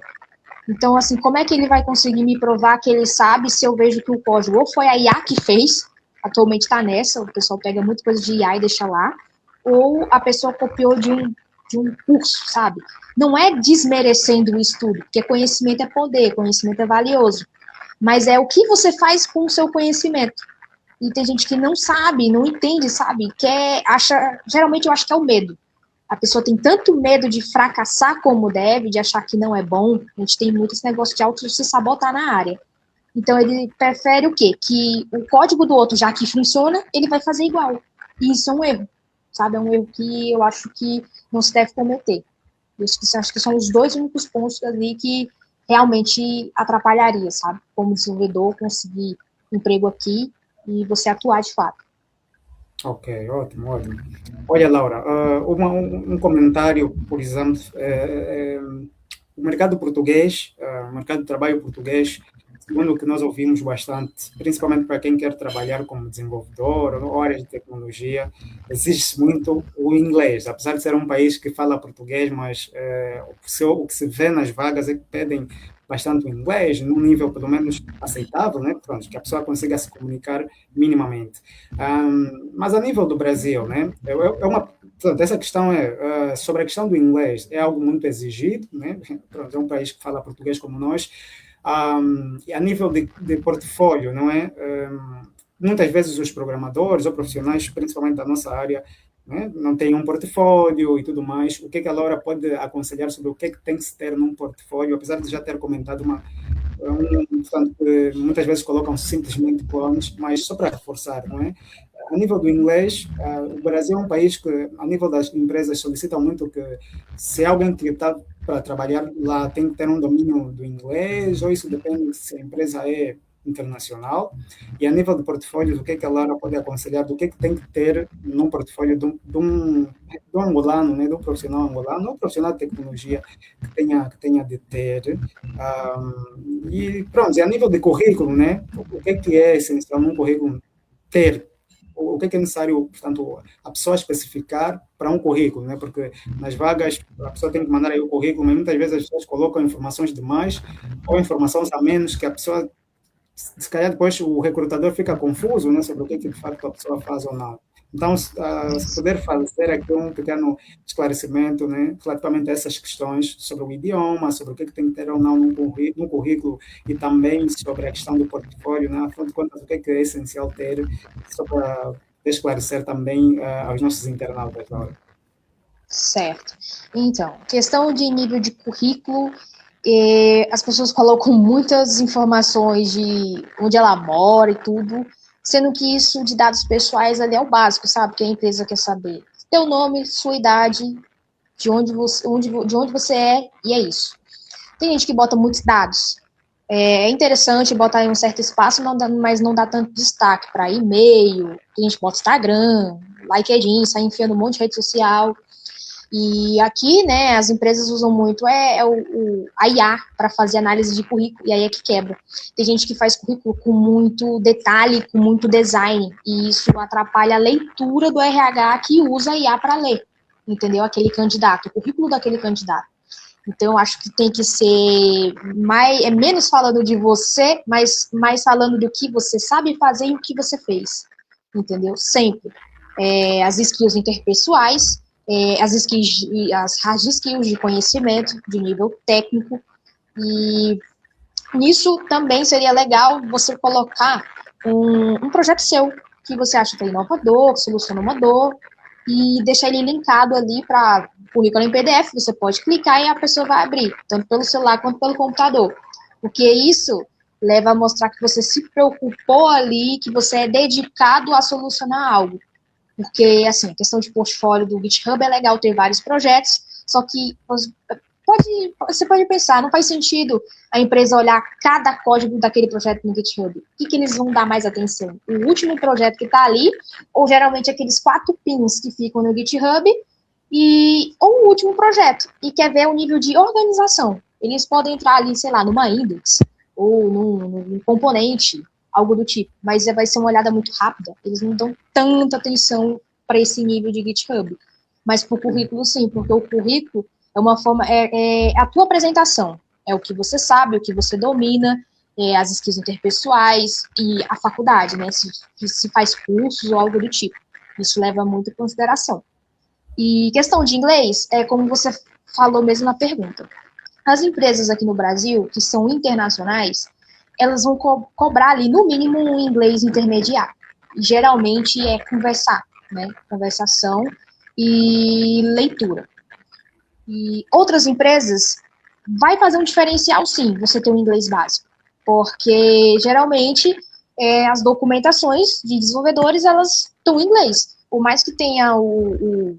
Então, assim, como é que ele vai conseguir me provar que ele sabe se eu vejo que o código ou foi a IA que fez, atualmente está nessa, o pessoal pega muita coisa de IA e deixa lá, ou a pessoa copiou de um curso, sabe? Não é desmerecendo o estudo, porque conhecimento é poder, conhecimento é valioso, mas é o que você faz com o seu conhecimento. E tem gente que não sabe, não entende, sabe? Geralmente eu acho que é o medo. A pessoa tem tanto medo de fracassar como deve, de achar que não é bom, a gente tem muito esse negócio de auto se sabotar na área. Então ele prefere o quê? Que o código do outro, já que funciona, ele vai fazer igual. E isso é um erro, sabe? É um erro que eu acho que não se deve cometer. Eu acho que são os dois únicos pontos ali que realmente atrapalharia, sabe? Como desenvolvedor, conseguir emprego aqui e você atuar de fato. Ok, ótimo, ótimo. Olha, Laura, um comentário, por exemplo, o mercado português, o mercado de trabalho português, segundo o que nós ouvimos bastante, principalmente para quem quer trabalhar como desenvolvedor ou área de tecnologia, exige-se muito o inglês, apesar de ser um país que fala português, mas o que se vê nas vagas é que pedem bastante o inglês, num nível pelo menos aceitável, né? Pronto, que a pessoa consiga se comunicar minimamente. Mas a nível do Brasil, né? Portanto, essa questão sobre a questão do inglês, é algo muito exigido, né? Pronto, é um país que fala português como nós, e a nível de portfólio, não é? Muitas vezes os programadores ou profissionais, principalmente da nossa área, né, não têm um portfólio e tudo mais. O que é que a Laura pode aconselhar sobre o que é que tem que se ter num portfólio, apesar de já ter comentado portanto, muitas vezes colocam simplesmente clones, mas só para reforçar, não é? A nível do inglês, o Brasil é um país que, a nível das empresas, solicitam muito que se alguém que está para trabalhar lá tem que ter um domínio do inglês, ou isso depende se a empresa é internacional. E a nível de portfólios, o que é que a Lara pode aconselhar do que é que tem que ter num portfólio de um angolano, né, de um profissional angolano, ou um profissional de tecnologia que tenha de ter. E pronto, e a nível de currículo, né, o que é essencial num currículo ter? O que é necessário, portanto, a pessoa especificar para um currículo, né? Porque nas vagas a pessoa tem que mandar aí o currículo, mas muitas vezes as pessoas colocam informações demais ou informações a menos que a pessoa, se calhar depois o recrutador fica confuso, né? Sobre o que de facto a pessoa faz ou não. Então, se Isso. puder fazer aqui um pequeno esclarecimento, né, relativamente a essas questões sobre o idioma, sobre o que tem que ter ou não no currículo e também sobre a questão do portfólio, né, afinal de contas, o que é essencial ter, só para esclarecer também aos nossos internautas, Laura. Certo. Então, questão de nível de currículo, as pessoas colocam muitas informações de onde ela mora e tudo, sendo que isso de dados pessoais ali é o básico, sabe? Que a empresa quer saber. Teu nome, sua idade, de onde você é, e é isso. Tem gente que bota muitos dados. É interessante botar em um certo espaço, mas não dá tanto destaque para e-mail, tem gente que bota Instagram, LinkedIn, sai enfiando um monte de rede social. E aqui, né, as empresas usam muito a IA para fazer análise de currículo, e aí é que quebra. Tem gente que faz currículo com muito detalhe, com muito design, e isso atrapalha a leitura do RH que usa a IA para ler, entendeu? Aquele candidato, o currículo daquele candidato. Então, eu acho que tem que ser menos falando de você, mas mais falando do que você sabe fazer e o que você fez, entendeu? Sempre. As skills interpessoais, as hard skills de conhecimento, de nível técnico, e nisso também seria legal você colocar um projeto seu, que você acha que é inovador, que soluciona uma dor, e deixar ele linkado ali para currículo em PDF, você pode clicar e a pessoa vai abrir, tanto pelo celular quanto pelo computador. Porque isso leva a mostrar que você se preocupou ali, que você é dedicado a solucionar algo. Porque, assim, a questão de portfólio do GitHub é legal ter vários projetos, só que você pode pensar, não faz sentido a empresa olhar cada código daquele projeto no GitHub. O que eles vão dar mais atenção? O último projeto que está ali, ou geralmente aqueles 4 pins que ficam no GitHub, ou o último projeto, e quer ver o nível de organização. Eles podem entrar ali, sei lá, numa index, ou num componente, algo do tipo, mas vai ser uma olhada muito rápida, eles não dão tanta atenção para esse nível de GitHub. Mas para o currículo, sim, porque o currículo é uma forma, é a tua apresentação, é o que você sabe, o que você domina, as skills interpessoais e a faculdade, né, se faz cursos ou algo do tipo. Isso leva muito em consideração. E questão de inglês, é como você falou mesmo na pergunta. As empresas aqui no Brasil, que são internacionais, elas vão cobrar ali, no mínimo, um inglês intermediário. E, geralmente é conversar, né? Conversação e leitura. E outras empresas vai fazer um diferencial, sim, você ter um inglês básico. Porque, geralmente, as documentações de desenvolvedores, elas estão em inglês. Por mais que tenha o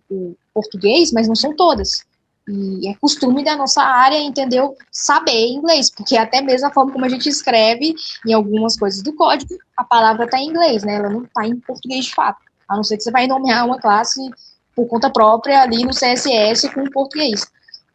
português, mas não são todas. E é costume da nossa área, entendeu? Saber inglês, porque até mesmo a forma como a gente escreve em algumas coisas do código, a palavra está em inglês, né? Ela não está em português de fato. A não ser que você vai nomear uma classe por conta própria ali no CSS com português.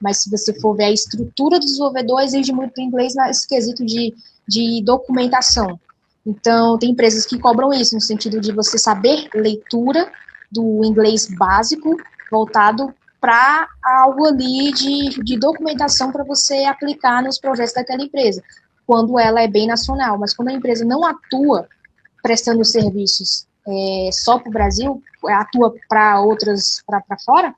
Mas se você for ver a estrutura do desenvolvedor, exige muito inglês nesse quesito de documentação. Então, tem empresas que cobram isso, no sentido de você saber leitura do inglês básico, voltado para algo ali de documentação para você aplicar nos projetos daquela empresa, quando ela é bem nacional. Mas quando a empresa não atua prestando serviços só para o Brasil, atua para outras, para fora,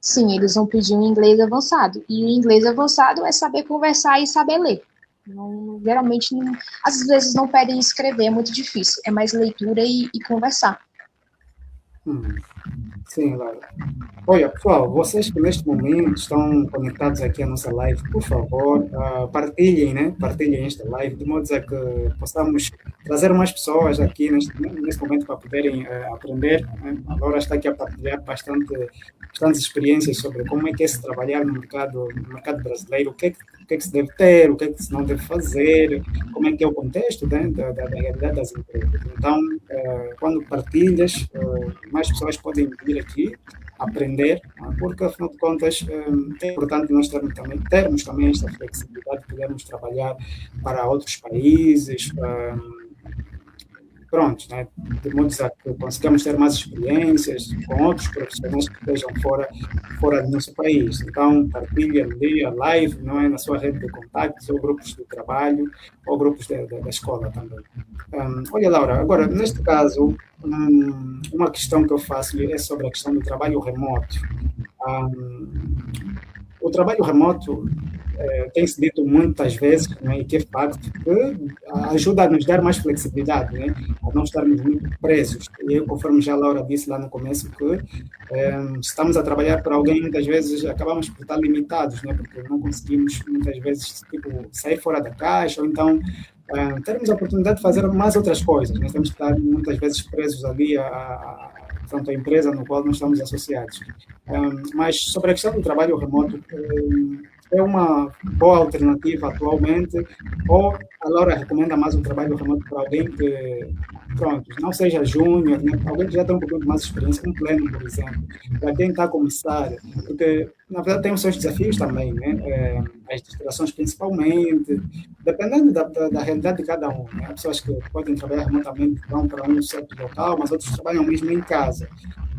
sim, eles vão pedir um inglês avançado. E o inglês avançado é saber conversar e saber ler. Não, geralmente, às vezes não pedem escrever, é muito difícil. É mais leitura e conversar. Sim, Laura. Olha, pessoal, vocês que neste momento estão conectados aqui à nossa live, por favor, partilhem, né? Partilhem esta live, de modo a que possamos trazer mais pessoas aqui neste momento para poderem aprender, né? A Laura está aqui a partilhar bastantes experiências sobre como é que é se trabalhar no mercado brasileiro, o que é que se deve ter, o que é que se não deve fazer, como é que é o contexto, né, da realidade das empresas. Então, quando partilhas, mais pessoas podem vir aqui aprender, porque afinal de contas é importante nós termos também esta flexibilidade, podermos trabalhar para outros países, pronto, né, de modo a que consigamos ter mais experiências com outros profissionais que estejam fora do nosso país. Então, partilhe ali a live, não é, na sua rede de contactos, ou grupos de trabalho, ou grupos da escola também. Olha, Laura, agora, neste caso, uma questão que eu faço é sobre a questão do trabalho remoto. O trabalho remoto tem-se dito muitas vezes, né, e que é facto, que ajuda a nos dar mais flexibilidade, né, a não estarmos muito presos. E conforme já a Laura disse lá no começo, que estamos a trabalhar para alguém, muitas vezes acabamos por estar limitados, né, porque não conseguimos, muitas vezes, tipo, sair fora da caixa, ou então termos a oportunidade de fazer mais outras coisas. Nós temos que estar, muitas vezes, presos ali tanto a empresa no qual nós estamos associados. Mas sobre a questão do trabalho remoto, é uma boa alternativa atualmente, ou a Laura recomenda mais um trabalho remoto para alguém que, pronto, não seja júnior, né? Alguém que já tem um pouquinho mais de experiência, um pleno, por exemplo, para quem está a começar, porque, na verdade, tem os seus desafios também, né? As distrações principalmente, dependendo da realidade de cada um, né? Há pessoas que podem trabalhar remotamente, vão para um certo local, mas outros trabalham mesmo em casa.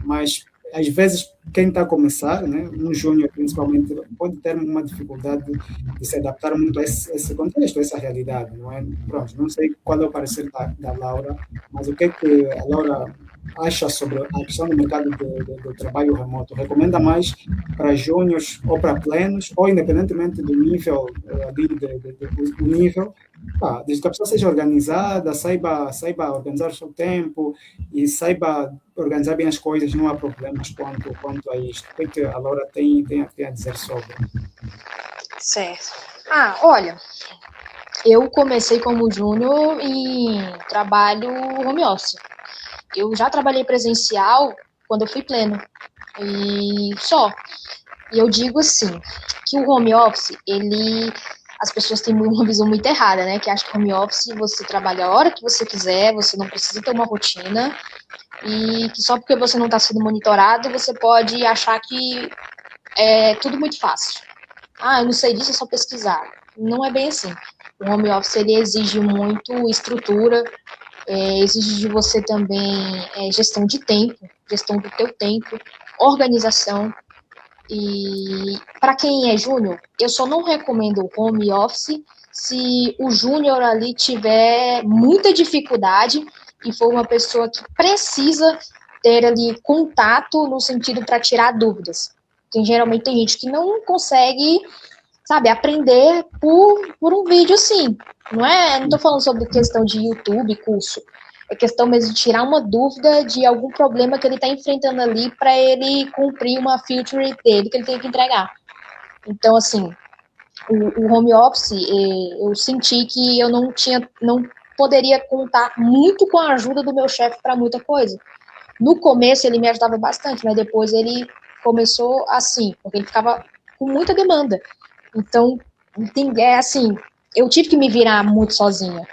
Mas às vezes, quem está a começar, né, um júnior principalmente, pode ter uma dificuldade de se adaptar muito a esse contexto, a essa realidade, não é? Pronto, não sei qual é o parecer da Laura, mas o que é que a Laura acha sobre a questão do mercado de trabalho remoto? Recomenda mais para júniores ou para plenos, ou independentemente do nível, do nível, desde que a pessoa seja organizada, saiba organizar o seu tempo e saiba organizar bem as coisas, não há problemas quanto a isto. O que a Laura tem a dizer sobre? Certo. Olha, eu comecei como júnior e trabalho home office. Eu já trabalhei presencial quando eu fui pleno. E só. E eu digo assim, que o home office, as pessoas têm uma visão muito errada, né? Que acha que home office você trabalha a hora que você quiser, você não precisa ter uma rotina, e que só porque você não está sendo monitorado, você pode achar que é tudo muito fácil. Eu não sei disso, é só pesquisar. Não é bem assim. O home office, ele exige muito estrutura, exige de você também gestão de tempo, gestão do teu tempo, organização. E para quem é júnior, eu só não recomendo o home office se o júnior ali tiver muita dificuldade e for uma pessoa que precisa ter ali contato no sentido para tirar dúvidas. Porque geralmente tem gente que não consegue, sabe, aprender por um vídeo, sim. Não estou falando sobre questão de YouTube, curso. É questão mesmo de tirar uma dúvida de algum problema que ele está enfrentando ali para ele cumprir uma feature dele que ele tem que entregar. Então, assim, o home office, eu senti que eu não poderia contar muito com a ajuda do meu chefe para muita coisa. No começo ele me ajudava bastante, mas depois ele começou assim, porque ele ficava com muita demanda. Então, assim, eu tive que me virar muito sozinha.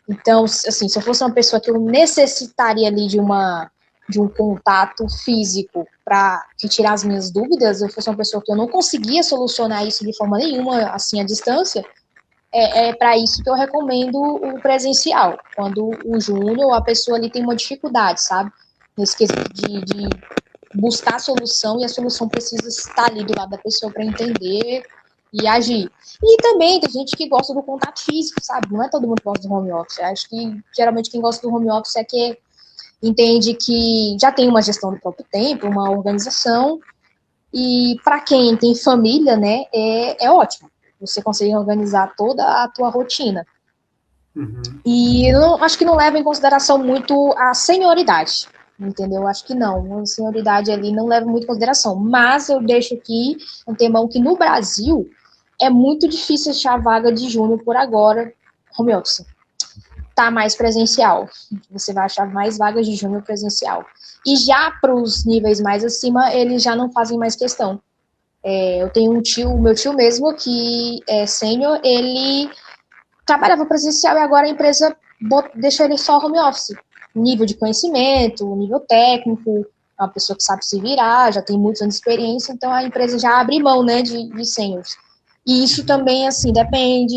Então, assim, se eu fosse uma pessoa que eu necessitaria ali de um contato físico para retirar as minhas dúvidas, eu fosse uma pessoa que eu não conseguia solucionar isso de forma nenhuma, assim, à distância, é para isso que eu recomendo o presencial, quando o júnior, a pessoa ali tem uma dificuldade, sabe? Nesse quesito de buscar a solução, e a solução precisa estar ali do lado da pessoa para entender e agir. E também tem gente que gosta do contato físico, sabe? Não é todo mundo que gosta do home office. Acho que, geralmente, quem gosta do home office é que entende que já tem uma gestão do próprio tempo, uma organização, e para quem tem família, né, é ótimo. Você consegue organizar toda a tua rotina. Uhum. E acho que não leva em consideração muito a senioridade, entendeu? Acho que não. A senioridade ali não leva muito em consideração. Mas eu deixo aqui um temão que no Brasil é muito difícil achar vaga de júnior por agora, home office. Tá mais presencial. Você vai achar mais vagas de júnior presencial. E já para os níveis mais acima, eles já não fazem mais questão. Eu tenho meu tio mesmo, que é sênior, ele trabalhava presencial e agora a empresa deixou ele só home office. Nível de conhecimento, nível técnico, é uma pessoa que sabe se virar, já tem muitos anos de experiência, então a empresa já abre mão, né, de seniors. E isso também, assim, depende,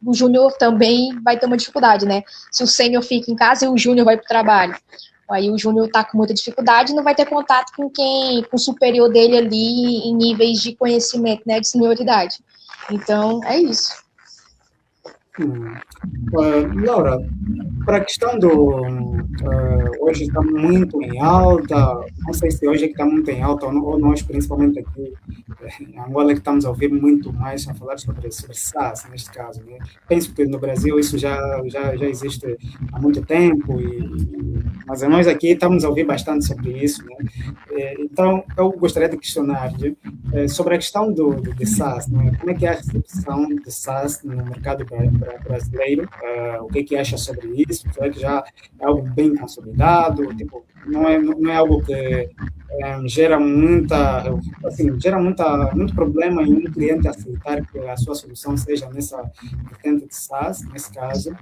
o júnior também vai ter uma dificuldade, né? Se o sênior fica em casa e o júnior vai para o trabalho. Aí o júnior está com muita dificuldade e não vai ter contato com o superior dele ali em níveis de conhecimento, né, de senioridade. Então, é isso. Laura, para a questão hoje está muito em alta, não sei se hoje é que está muito em alta, ou nós, principalmente aqui em Angola, que estamos a ouvir muito mais a falar sobre SaaS, neste caso, né? Penso que no Brasil isso já existe há muito tempo, mas nós aqui estamos a ouvir bastante sobre isso, né? Então, eu gostaria de questionar sobre a questão de SaaS, né? Como é que é a recepção de SaaS no mercado brasileiro? O que acha sobre isso? Será que já é algo bem consolidado? Tipo, não é algo que gera muito problema em um cliente aceitar que a sua solução seja nessa vertente de SaaS, nesse caso.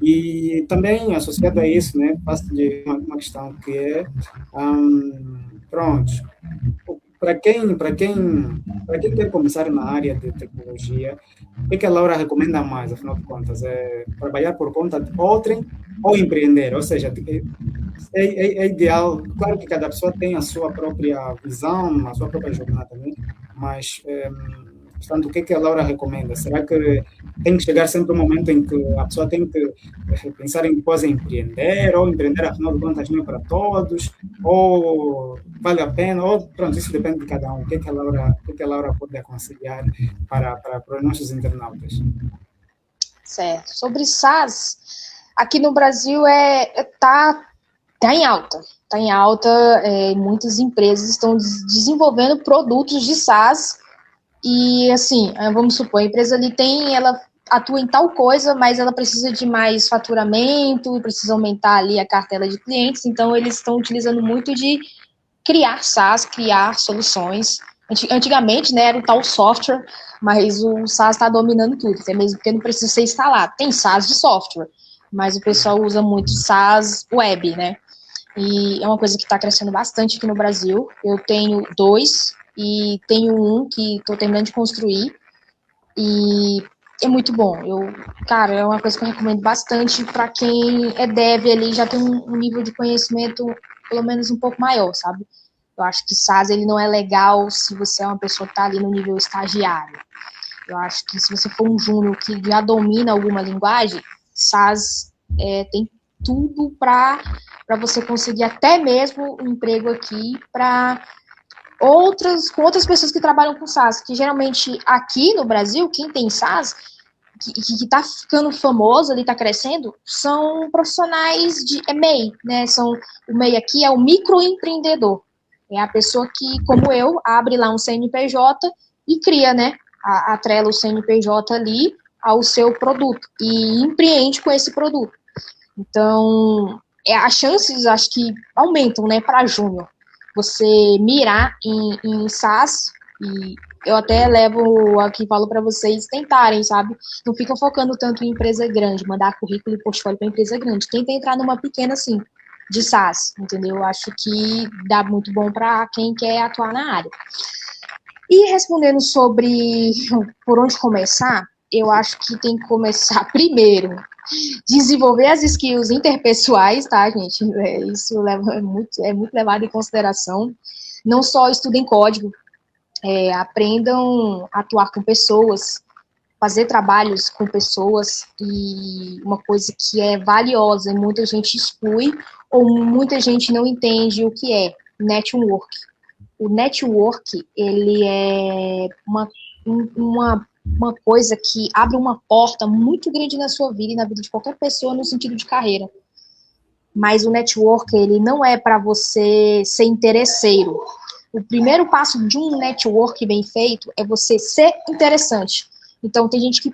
E também, associado a isso, né, faço-lhe uma questão que é, pronto, para quem quer começar na área de tecnologia, o que a Laura recomenda mais, afinal de contas? É trabalhar por conta de outrem ou empreender? Ou seja, é ideal, claro que cada pessoa tem a sua própria visão, a sua própria jornada, né? Mas, portanto, o que a Laura recomenda? Será que tem que chegar sempre um momento em que a pessoa tem que pensar em depois em empreender, ou empreender, afinal de contas, não é para todos, ou vale a pena, ou pronto, isso depende de cada um. O que a Laura pode aconselhar para os nossos internautas? Certo. Sobre SaaS, aqui no Brasil tá em alta. Está em alta, muitas empresas estão desenvolvendo produtos de SaaS e, assim, vamos supor, a empresa ali ela atua em tal coisa, mas ela precisa de mais faturamento, precisa aumentar ali a cartela de clientes, então eles estão utilizando muito de criar SaaS, criar soluções. Antigamente, né, era o tal software, mas o SaaS está dominando tudo, até mesmo porque não precisa ser instalado. Tem SaaS de software, mas o pessoal usa muito SaaS web, né? E é uma coisa que está crescendo bastante aqui no Brasil. Eu tenho dois e tenho um que estou terminando de construir e é muito bom. Cara, é uma coisa que eu recomendo bastante para quem é dev ali, já tem um nível de conhecimento pelo menos um pouco maior, sabe? Eu acho que SaaS ele não é legal se você é uma pessoa que está ali no nível estagiário. Eu acho que se você for um júnior que já domina alguma linguagem, SaaS tem tudo para você conseguir até mesmo um emprego aqui com outras pessoas que trabalham com SaaS, que geralmente aqui no Brasil, quem tem SaaS, que está ficando famoso, ali está crescendo, são profissionais de MEI, né? O MEI aqui é o microempreendedor. É a pessoa que, como eu, abre lá um CNPJ e cria, né? Atrela o CNPJ ali ao seu produto e empreende com esse produto. Então, as chances, acho que aumentam, né, para júnior. Você mirar em SaaS, e eu até levo aqui, falo para vocês tentarem, sabe? Não fica focando tanto em empresa grande, mandar currículo e portfólio para empresa grande. Tenta entrar numa pequena, assim, de SaaS, entendeu? Eu acho que dá muito bom para quem quer atuar na área. E respondendo sobre por onde começar, eu acho que tem que começar primeiro desenvolver as skills interpessoais, tá, gente? Isso é muito levado em consideração. Não só estudem código, aprendam a atuar com pessoas, fazer trabalhos com pessoas, e uma coisa que é valiosa e muita gente exclui ou muita gente não entende o que é network. O network, ele é uma coisa que abre uma porta muito grande na sua vida e na vida de qualquer pessoa no sentido de carreira. Mas o network, ele não é para você ser interesseiro. O primeiro passo de um network bem feito é você ser interessante. Então, tem gente que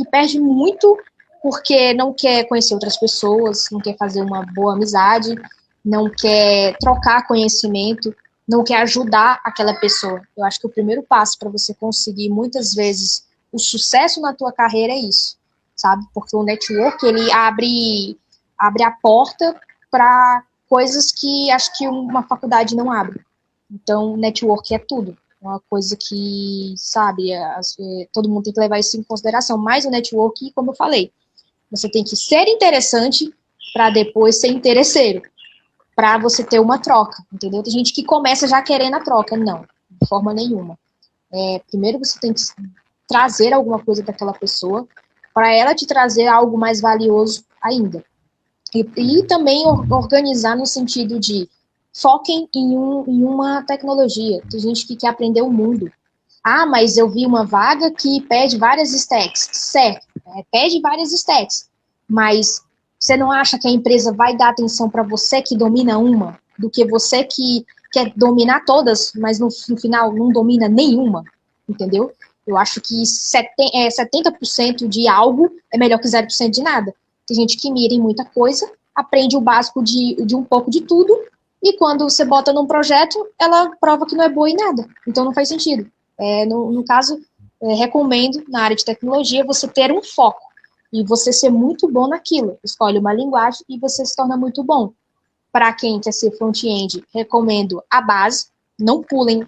perde muito porque não quer conhecer outras pessoas, não quer fazer uma boa amizade, não quer trocar conhecimento, não quer ajudar aquela pessoa. Eu acho que o primeiro passo para você conseguir, muitas vezes, o sucesso na tua carreira é isso, sabe? Porque o network, ele abre a porta para coisas que acho que uma faculdade não abre. Então, network é tudo. uma coisa que, sabe, todo mundo tem que levar isso em consideração. Mas o network, como eu falei, você tem que ser interessante para depois ser interesseiro, para você ter uma troca, entendeu? Tem gente que começa já querendo a troca. Não, de forma nenhuma. Primeiro você tem que trazer alguma coisa para aquela pessoa, para ela te trazer algo mais valioso ainda. E também organizar no sentido de foquem em uma tecnologia. Tem gente que quer aprender o mundo. Ah, mas eu vi uma vaga que pede várias stacks. Certo, pede várias stacks. Mas você não acha que a empresa vai dar atenção para você que domina uma, do que você que quer dominar todas, mas no final não domina nenhuma? Entendeu? Eu acho que 70% de algo é melhor que 0% de nada. Tem gente que mira em muita coisa, aprende o básico de um pouco de tudo, e quando você bota num projeto, ela prova que não é boa em nada. Então não faz sentido. No caso, recomendo, na área de tecnologia, você ter um foco e você ser muito bom naquilo. Escolhe uma linguagem e você se torna muito bom. Para quem quer ser front-end, recomendo a base. Não pulem.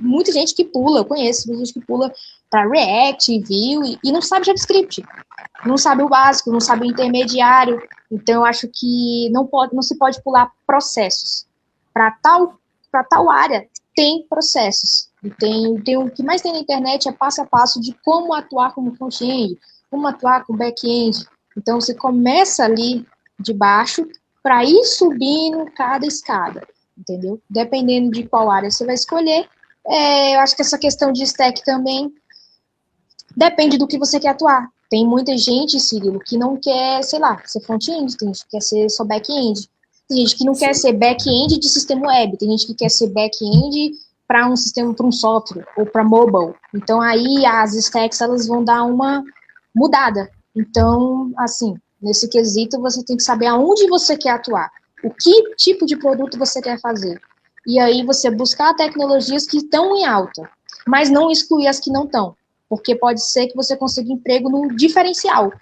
Muita gente que pula, eu conheço, muita gente que pula para React, Vue e não sabe JavaScript. Não sabe o básico, não sabe o intermediário. Então, eu acho que não se pode pular processos. Para tal área, tem processos. O que mais tem na internet é passo a passo de como atuar como front-end, como atuar com back-end. Então, você começa ali de baixo para ir subindo cada escada, entendeu? Dependendo de qual área você vai escolher. Eu acho que essa questão de stack também depende do que você quer atuar. Tem muita gente, Cirilo, que não quer, sei lá, ser front-end, tem gente que quer ser só back-end. Tem gente que não quer ser back-end de sistema web, tem gente que quer ser back-end para um sistema, para um software, ou para mobile. Então, aí as stacks, elas vão dar uma mudada. Então, assim, nesse quesito, você tem que saber aonde você quer atuar, o que tipo de produto você quer fazer. E aí você buscar tecnologias que estão em alta, mas não excluir as que não estão, porque pode ser que você consiga emprego no diferencial.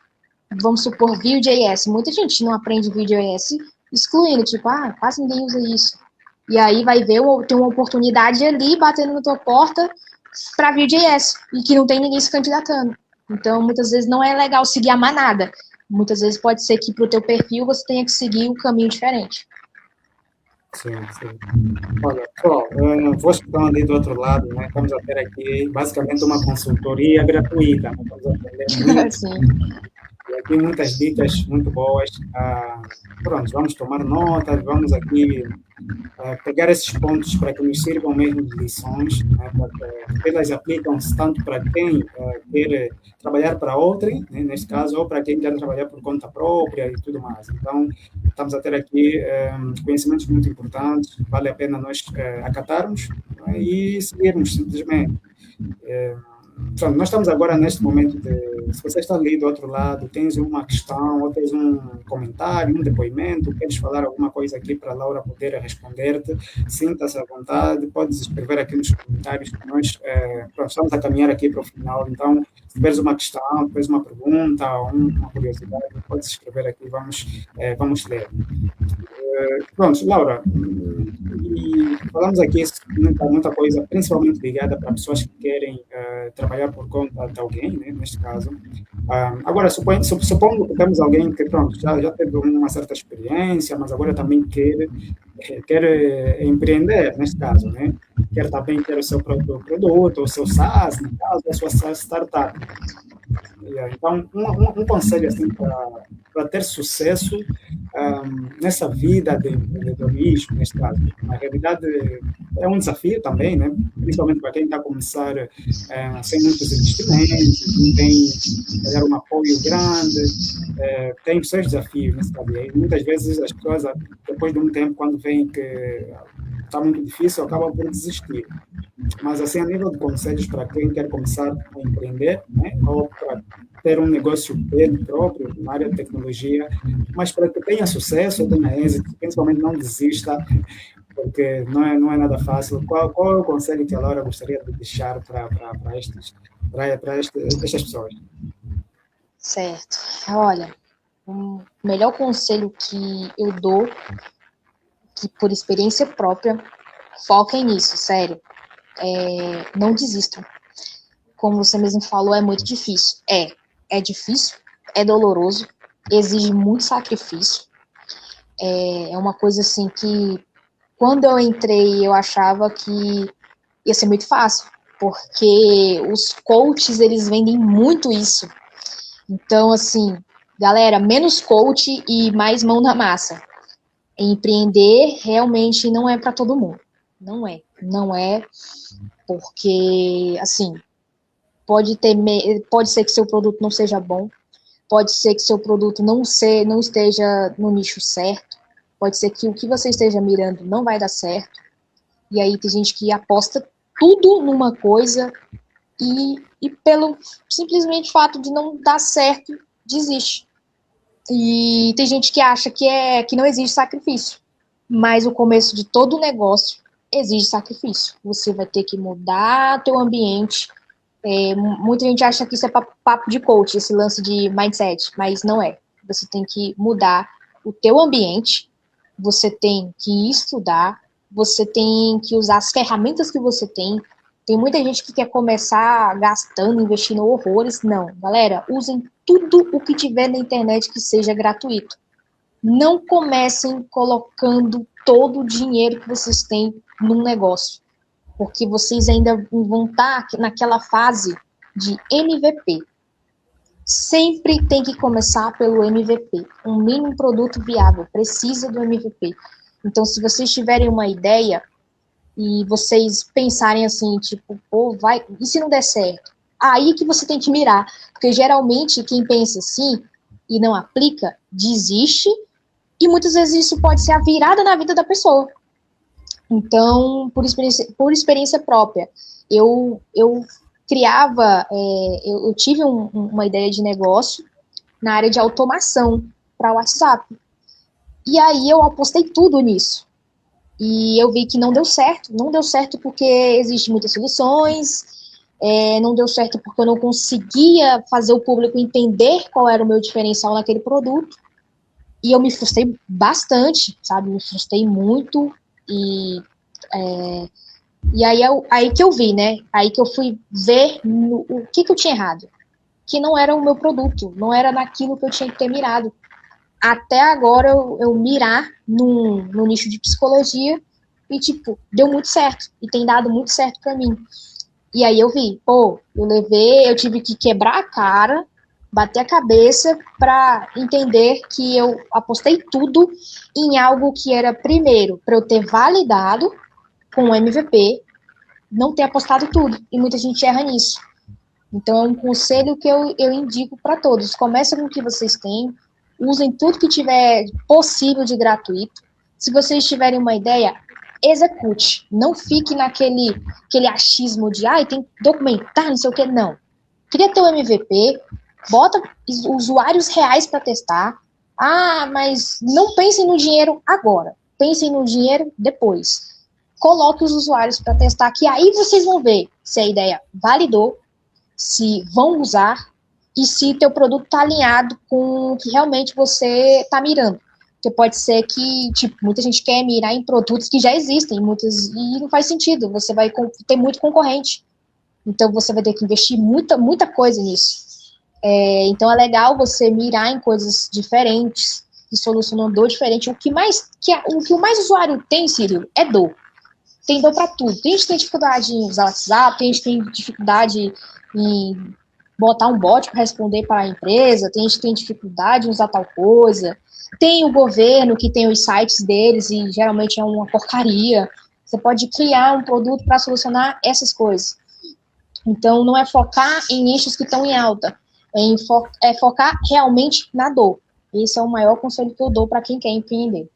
Vamos supor, Vue.js. Muita gente não aprende Vue.js excluindo, tipo, quase ninguém usa isso. E aí vai ver, tem uma oportunidade ali batendo na tua porta para Vue.js, e que não tem ninguém se candidatando. Então, muitas vezes não é legal seguir a manada. Muitas vezes pode ser que para o teu perfil você tenha que seguir um caminho diferente. Sim, sim. Olha, só, vou escutando ali do outro lado, né? Estamos a ter aqui basicamente uma consultoria gratuita, né? Estamos a aprender muito. Sim. E aqui muitas dicas muito boas. Pronto, vamos tomar nota, vamos aqui pegar esses pontos para que nos sirvam mesmo de lições, né, porque elas aplicam-se tanto para quem quer trabalhar para outrem, né, neste caso, ou para quem quer trabalhar por conta própria e tudo mais. Então, estamos a ter aqui conhecimentos muito importantes, vale a pena nós acatarmos, né, e seguirmos simplesmente. Pronto, nós estamos agora neste momento se você está ali do outro lado, tens uma questão, ou tens um comentário, um depoimento, queres falar alguma coisa aqui para a Laura poder responder-te, sinta-se à vontade, podes escrever aqui nos comentários que nós pronto, estamos a caminhar aqui para o final, então se tiveres uma questão, tiveres uma pergunta, ou uma curiosidade, podes escrever aqui, vamos ler. Pronto, Laura, e falamos aqui muita coisa, principalmente ligada para pessoas que querem trabalhar por conta de alguém, né, neste caso. Agora, supondo que temos alguém que pronto, já teve uma certa experiência, mas agora também quer empreender, neste caso, né? Quer também ter o seu próprio produto, o seu SaaS, no caso, a sua SaaS startup. Então, um conselho assim, para ter sucesso nessa vida de empreendedorismo, neste caso. Na realidade, é um desafio também, né? Principalmente para quem está a começar sem muitos investimentos, não tem um apoio grande, tem os seus desafios nesse caminho. E muitas vezes as pessoas, depois de um tempo, quando veem que está muito difícil, acabam por desistir. Mas, assim, a nível de conselhos para quem quer começar a empreender, né, ou para ter um negócio dele próprio na área de tecnologia, mas para que tenha sucesso, tenha êxito, principalmente não desista, porque não é nada fácil. Qual é o conselho que a Laura gostaria de deixar para estas pessoas? Certo. Olha, o melhor conselho que eu dou, que por experiência própria, foquem nisso, sério. não desistam. Como você mesmo falou, é muito difícil. É difícil, é doloroso, exige muito sacrifício. É uma coisa assim que, quando eu entrei, eu achava que ia ser muito fácil, porque os coaches, eles vendem muito isso. Então, assim, galera, menos coach e mais mão na massa. Empreender realmente não é para todo mundo. Não é, porque, assim, pode ser que seu produto não seja bom, pode ser que seu produto não esteja no nicho certo, pode ser que o que você esteja mirando não vai dar certo, e aí tem gente que aposta tudo numa coisa e pelo simplesmente fato de não dar certo, desiste. E tem gente que acha que não existe sacrifício, mas o começo de todo negócio exige sacrifício. Você vai ter que mudar teu ambiente. Muita gente acha que isso é papo de coach, esse lance de mindset, mas não é. Você tem que mudar o teu ambiente, você tem que estudar, você tem que usar as ferramentas que você tem. Tem muita gente que quer começar gastando, investindo horrores. Não, galera, usem tudo o que tiver na internet que seja gratuito. Não comecem colocando todo o dinheiro que vocês têm num negócio, porque vocês ainda vão estar naquela fase de MVP. Sempre tem que começar pelo MVP. Um mínimo produto viável precisa do MVP. Então, se vocês tiverem uma ideia e vocês pensarem assim, tipo, e se não der certo? Aí que você tem que mirar, porque geralmente quem pensa assim e não aplica, desiste, e muitas vezes isso pode ser a virada na vida da pessoa. Então, por experiência própria, eu criava, eu tive uma ideia de negócio na área de automação para o WhatsApp. E aí eu apostei tudo nisso. E eu vi que não deu certo. Não deu certo porque existem muitas soluções, não deu certo porque eu não conseguia fazer o público entender qual era o meu diferencial naquele produto. E eu me frustrei bastante, sabe? Me frustrei muito. E aí que eu vi, né? Aí que eu fui ver o que eu tinha errado. Que não era o meu produto, não era naquilo que eu tinha que ter mirado. Até agora eu mirar no nicho de psicologia e, tipo, deu muito certo. E tem dado muito certo pra mim. E aí eu vi, eu tive que quebrar a cara, bater a cabeça pra entender que eu apostei tudo em algo que era, primeiro, pra eu ter validado com o MVP, não ter apostado tudo. E muita gente erra nisso. Então, é um conselho que eu indico para todos. Comecem com o que vocês têm, usem tudo que tiver possível de gratuito. Se vocês tiverem uma ideia, execute. Não fique naquele achismo de, tem que documentar, não sei o que. Não. Cria teu MVP, bota usuários reais para testar. Mas não pensem no dinheiro agora. Pensem no dinheiro depois. Coloque os usuários para testar, que aí vocês vão ver se a ideia validou, se vão usar e se teu produto está alinhado com o que realmente você está mirando. Porque pode ser que, muita gente quer mirar em produtos que já existem, e não faz sentido, você vai ter muito concorrente. Então, você vai ter que investir muita coisa nisso. Então, é legal você mirar em coisas diferentes, e solucionando dor diferente. O que o mais usuário tem, Cirilo, é dor. Tem dor para tudo. Tem gente que tem dificuldade em usar o WhatsApp, tem gente que tem dificuldade em botar um bot para responder para a empresa, tem gente que tem dificuldade em usar tal coisa, tem o governo que tem os sites deles e geralmente é uma porcaria. Você pode criar um produto para solucionar essas coisas. Então, não é focar em nichos que estão em alta, é focar realmente na dor. Esse é o maior conselho que eu dou para quem quer empreender.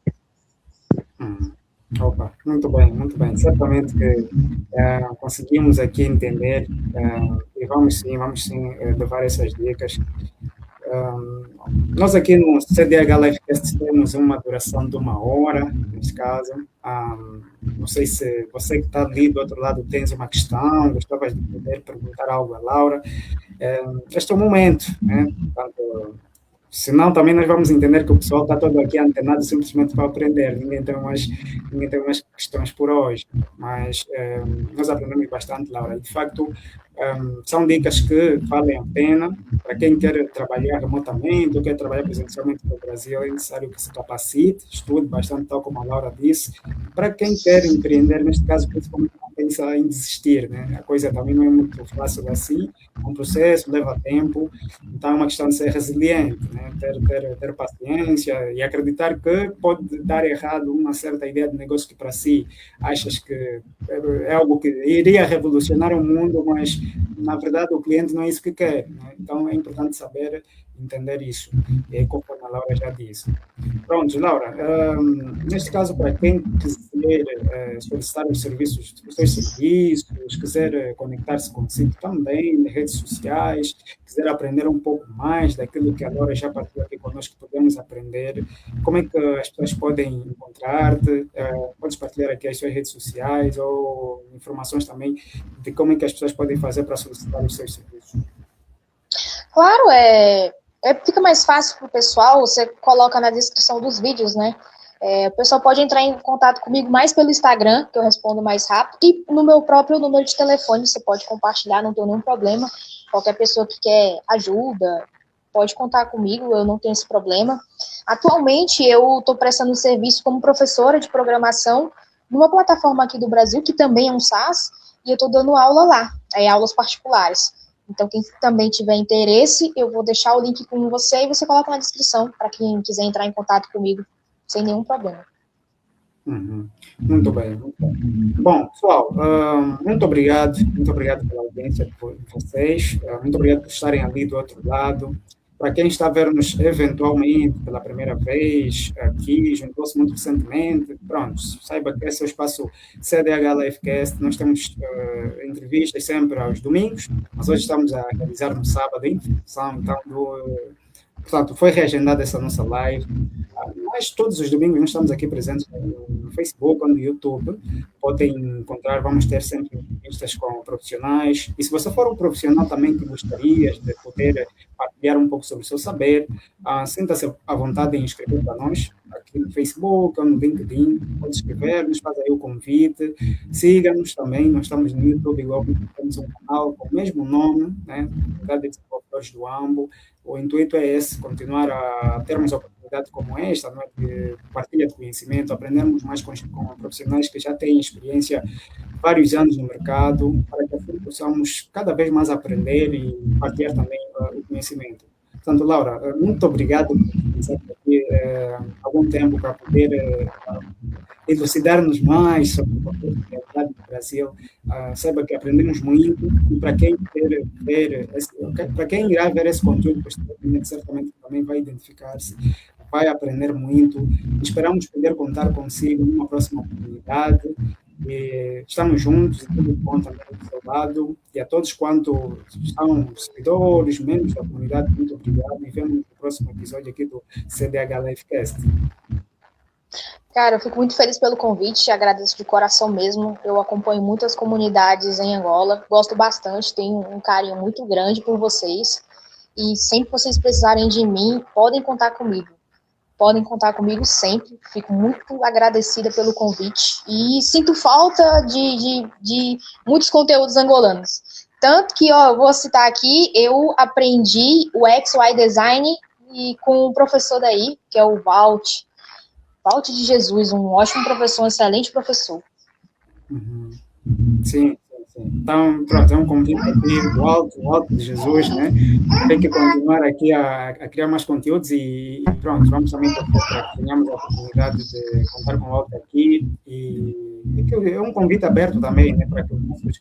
Opa, muito bem, muito bem. Certamente que conseguimos aqui entender e vamos sim levar essas dicas. Nós aqui no CDH Livecast temos uma duração de 1 hora, neste caso. Não sei se você que está ali do outro lado tens uma questão, gostavas de poder perguntar algo a Laura. Este é o momento, né? Portanto, Senão também nós vamos entender que o pessoal está todo aqui antenado simplesmente para aprender, ninguém tem mais questões por hoje. Mas nós aprendemos bastante, Laura. De facto, são dicas que valem a pena para quem quer trabalhar remotamente ou quer trabalhar presencialmente no Brasil. É necessário que se capacite, estude bastante, tal como a Laura disse. Para quem quer empreender, neste caso, principalmente não pensa em desistir, né? A coisa também não é muito fácil assim, é um processo, leva tempo, então é uma questão de ser resiliente, né? Ter paciência e acreditar que pode dar errado uma certa ideia de negócio que para si achas que é algo que iria revolucionar o mundo, mas na verdade o cliente não é isso que quer, né? Então é importante saber entender isso, e aí, conforme a Laura já disse. Pronto, Laura, neste caso, para quem quiser solicitar os serviços, os seus serviços, quiser conectar-se consigo também nas redes sociais, quiser aprender um pouco mais daquilo que a Laura já partilhou aqui conosco, podemos aprender, como é que as pessoas podem encontrar-te? Podes partilhar aqui as suas redes sociais ou informações também de como é que as pessoas podem fazer para solicitar os seus serviços. Claro, fica mais fácil para o pessoal, você coloca na descrição dos vídeos, né? O pessoal pode entrar em contato comigo mais pelo Instagram, que eu respondo mais rápido, e no meu próprio número de telefone, você pode compartilhar, não tem nenhum problema. Qualquer pessoa que quer ajuda, pode contar comigo, eu não tenho esse problema. Atualmente, eu estou prestando serviço como professora de programação numa plataforma aqui do Brasil, que também é um SaaS, e eu estou dando aula lá, aulas particulares. Então, quem também tiver interesse, eu vou deixar o link com você e você coloca na descrição para quem quiser entrar em contato comigo sem nenhum problema. Uhum. Muito bem, muito bem. Bom, pessoal, muito obrigado pela audiência de vocês, muito obrigado por estarem ali do outro lado. Para quem está a ver-nos eventualmente pela primeira vez aqui, juntou-se muito recentemente, pronto, saiba que esse é o espaço CDH Livecast. Nós temos entrevistas sempre aos domingos, mas hoje estamos a realizar no sábado, em função então portanto, foi reagendada essa nossa live. Mas todos os domingos nós estamos aqui presentes no Facebook ou no YouTube. Podem encontrar, vamos ter sempre entrevistas com profissionais. E se você for um profissional também que gostaria de poder partilhar um pouco sobre o seu saber, sinta-se à vontade em escrever para nós, aqui no Facebook ou no LinkedIn. Pode escrever, nos faz aí o convite. Siga-nos também, nós estamos no YouTube, igual temos um canal com o mesmo nome, né? Comunidade de Desenvolvedores do AMBO. O intuito é esse, continuar a termos oportunidade como esta, não é? De partilha de conhecimento, aprendermos mais com profissionais que já têm experiência vários anos no mercado, para que assim possamos cada vez mais aprender e partilhar também o conhecimento. Portanto, Laura, muito obrigado por estar aqui algum tempo para poder elucidar-nos mais sobre a realidade do Brasil. Saiba que aprendemos muito e para quem quer ver, para quem irá ver esse conteúdo posteriormente, certamente também vai identificar-se, vai aprender muito. Esperamos poder contar consigo numa próxima oportunidade. E estamos juntos e tudo bom também do seu lado. E a todos quanto são seguidores, membros da comunidade, muito obrigado. E vemos no próximo episódio aqui do CDH Livecast. Cara, eu fico muito feliz pelo convite, agradeço de coração mesmo. Eu acompanho muitas comunidades em Angola, gosto bastante, tenho um carinho muito grande por vocês. E sempre que vocês precisarem de mim, podem contar comigo. Podem contar comigo sempre. Fico muito agradecida pelo convite. E sinto falta de muitos conteúdos angolanos. Tanto que, eu vou citar aqui, eu aprendi o XY Design com um professor daí, que é o Valt de Jesus, um ótimo professor, um excelente professor. Uhum. Sim. Então, pronto, é um convite aqui do alto de Jesus, né? Tem que continuar aqui a criar mais conteúdos e pronto, vamos também para que tenhamos a oportunidade de contar com o alto aqui e é um convite aberto também, né? Para que os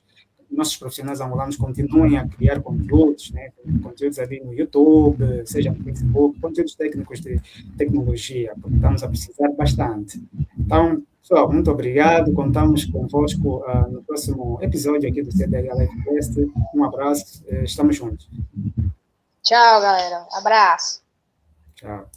nossos profissionais angolanos continuem a criar conteúdos, né? Conteúdos ali no YouTube, seja no Facebook, conteúdos técnicos de tecnologia, porque estamos a precisar bastante. Então, pessoal, muito obrigado. Contamos convosco no próximo episódio aqui do CDH Livecast. Um abraço, estamos juntos. Tchau, galera. Abraço. Tchau.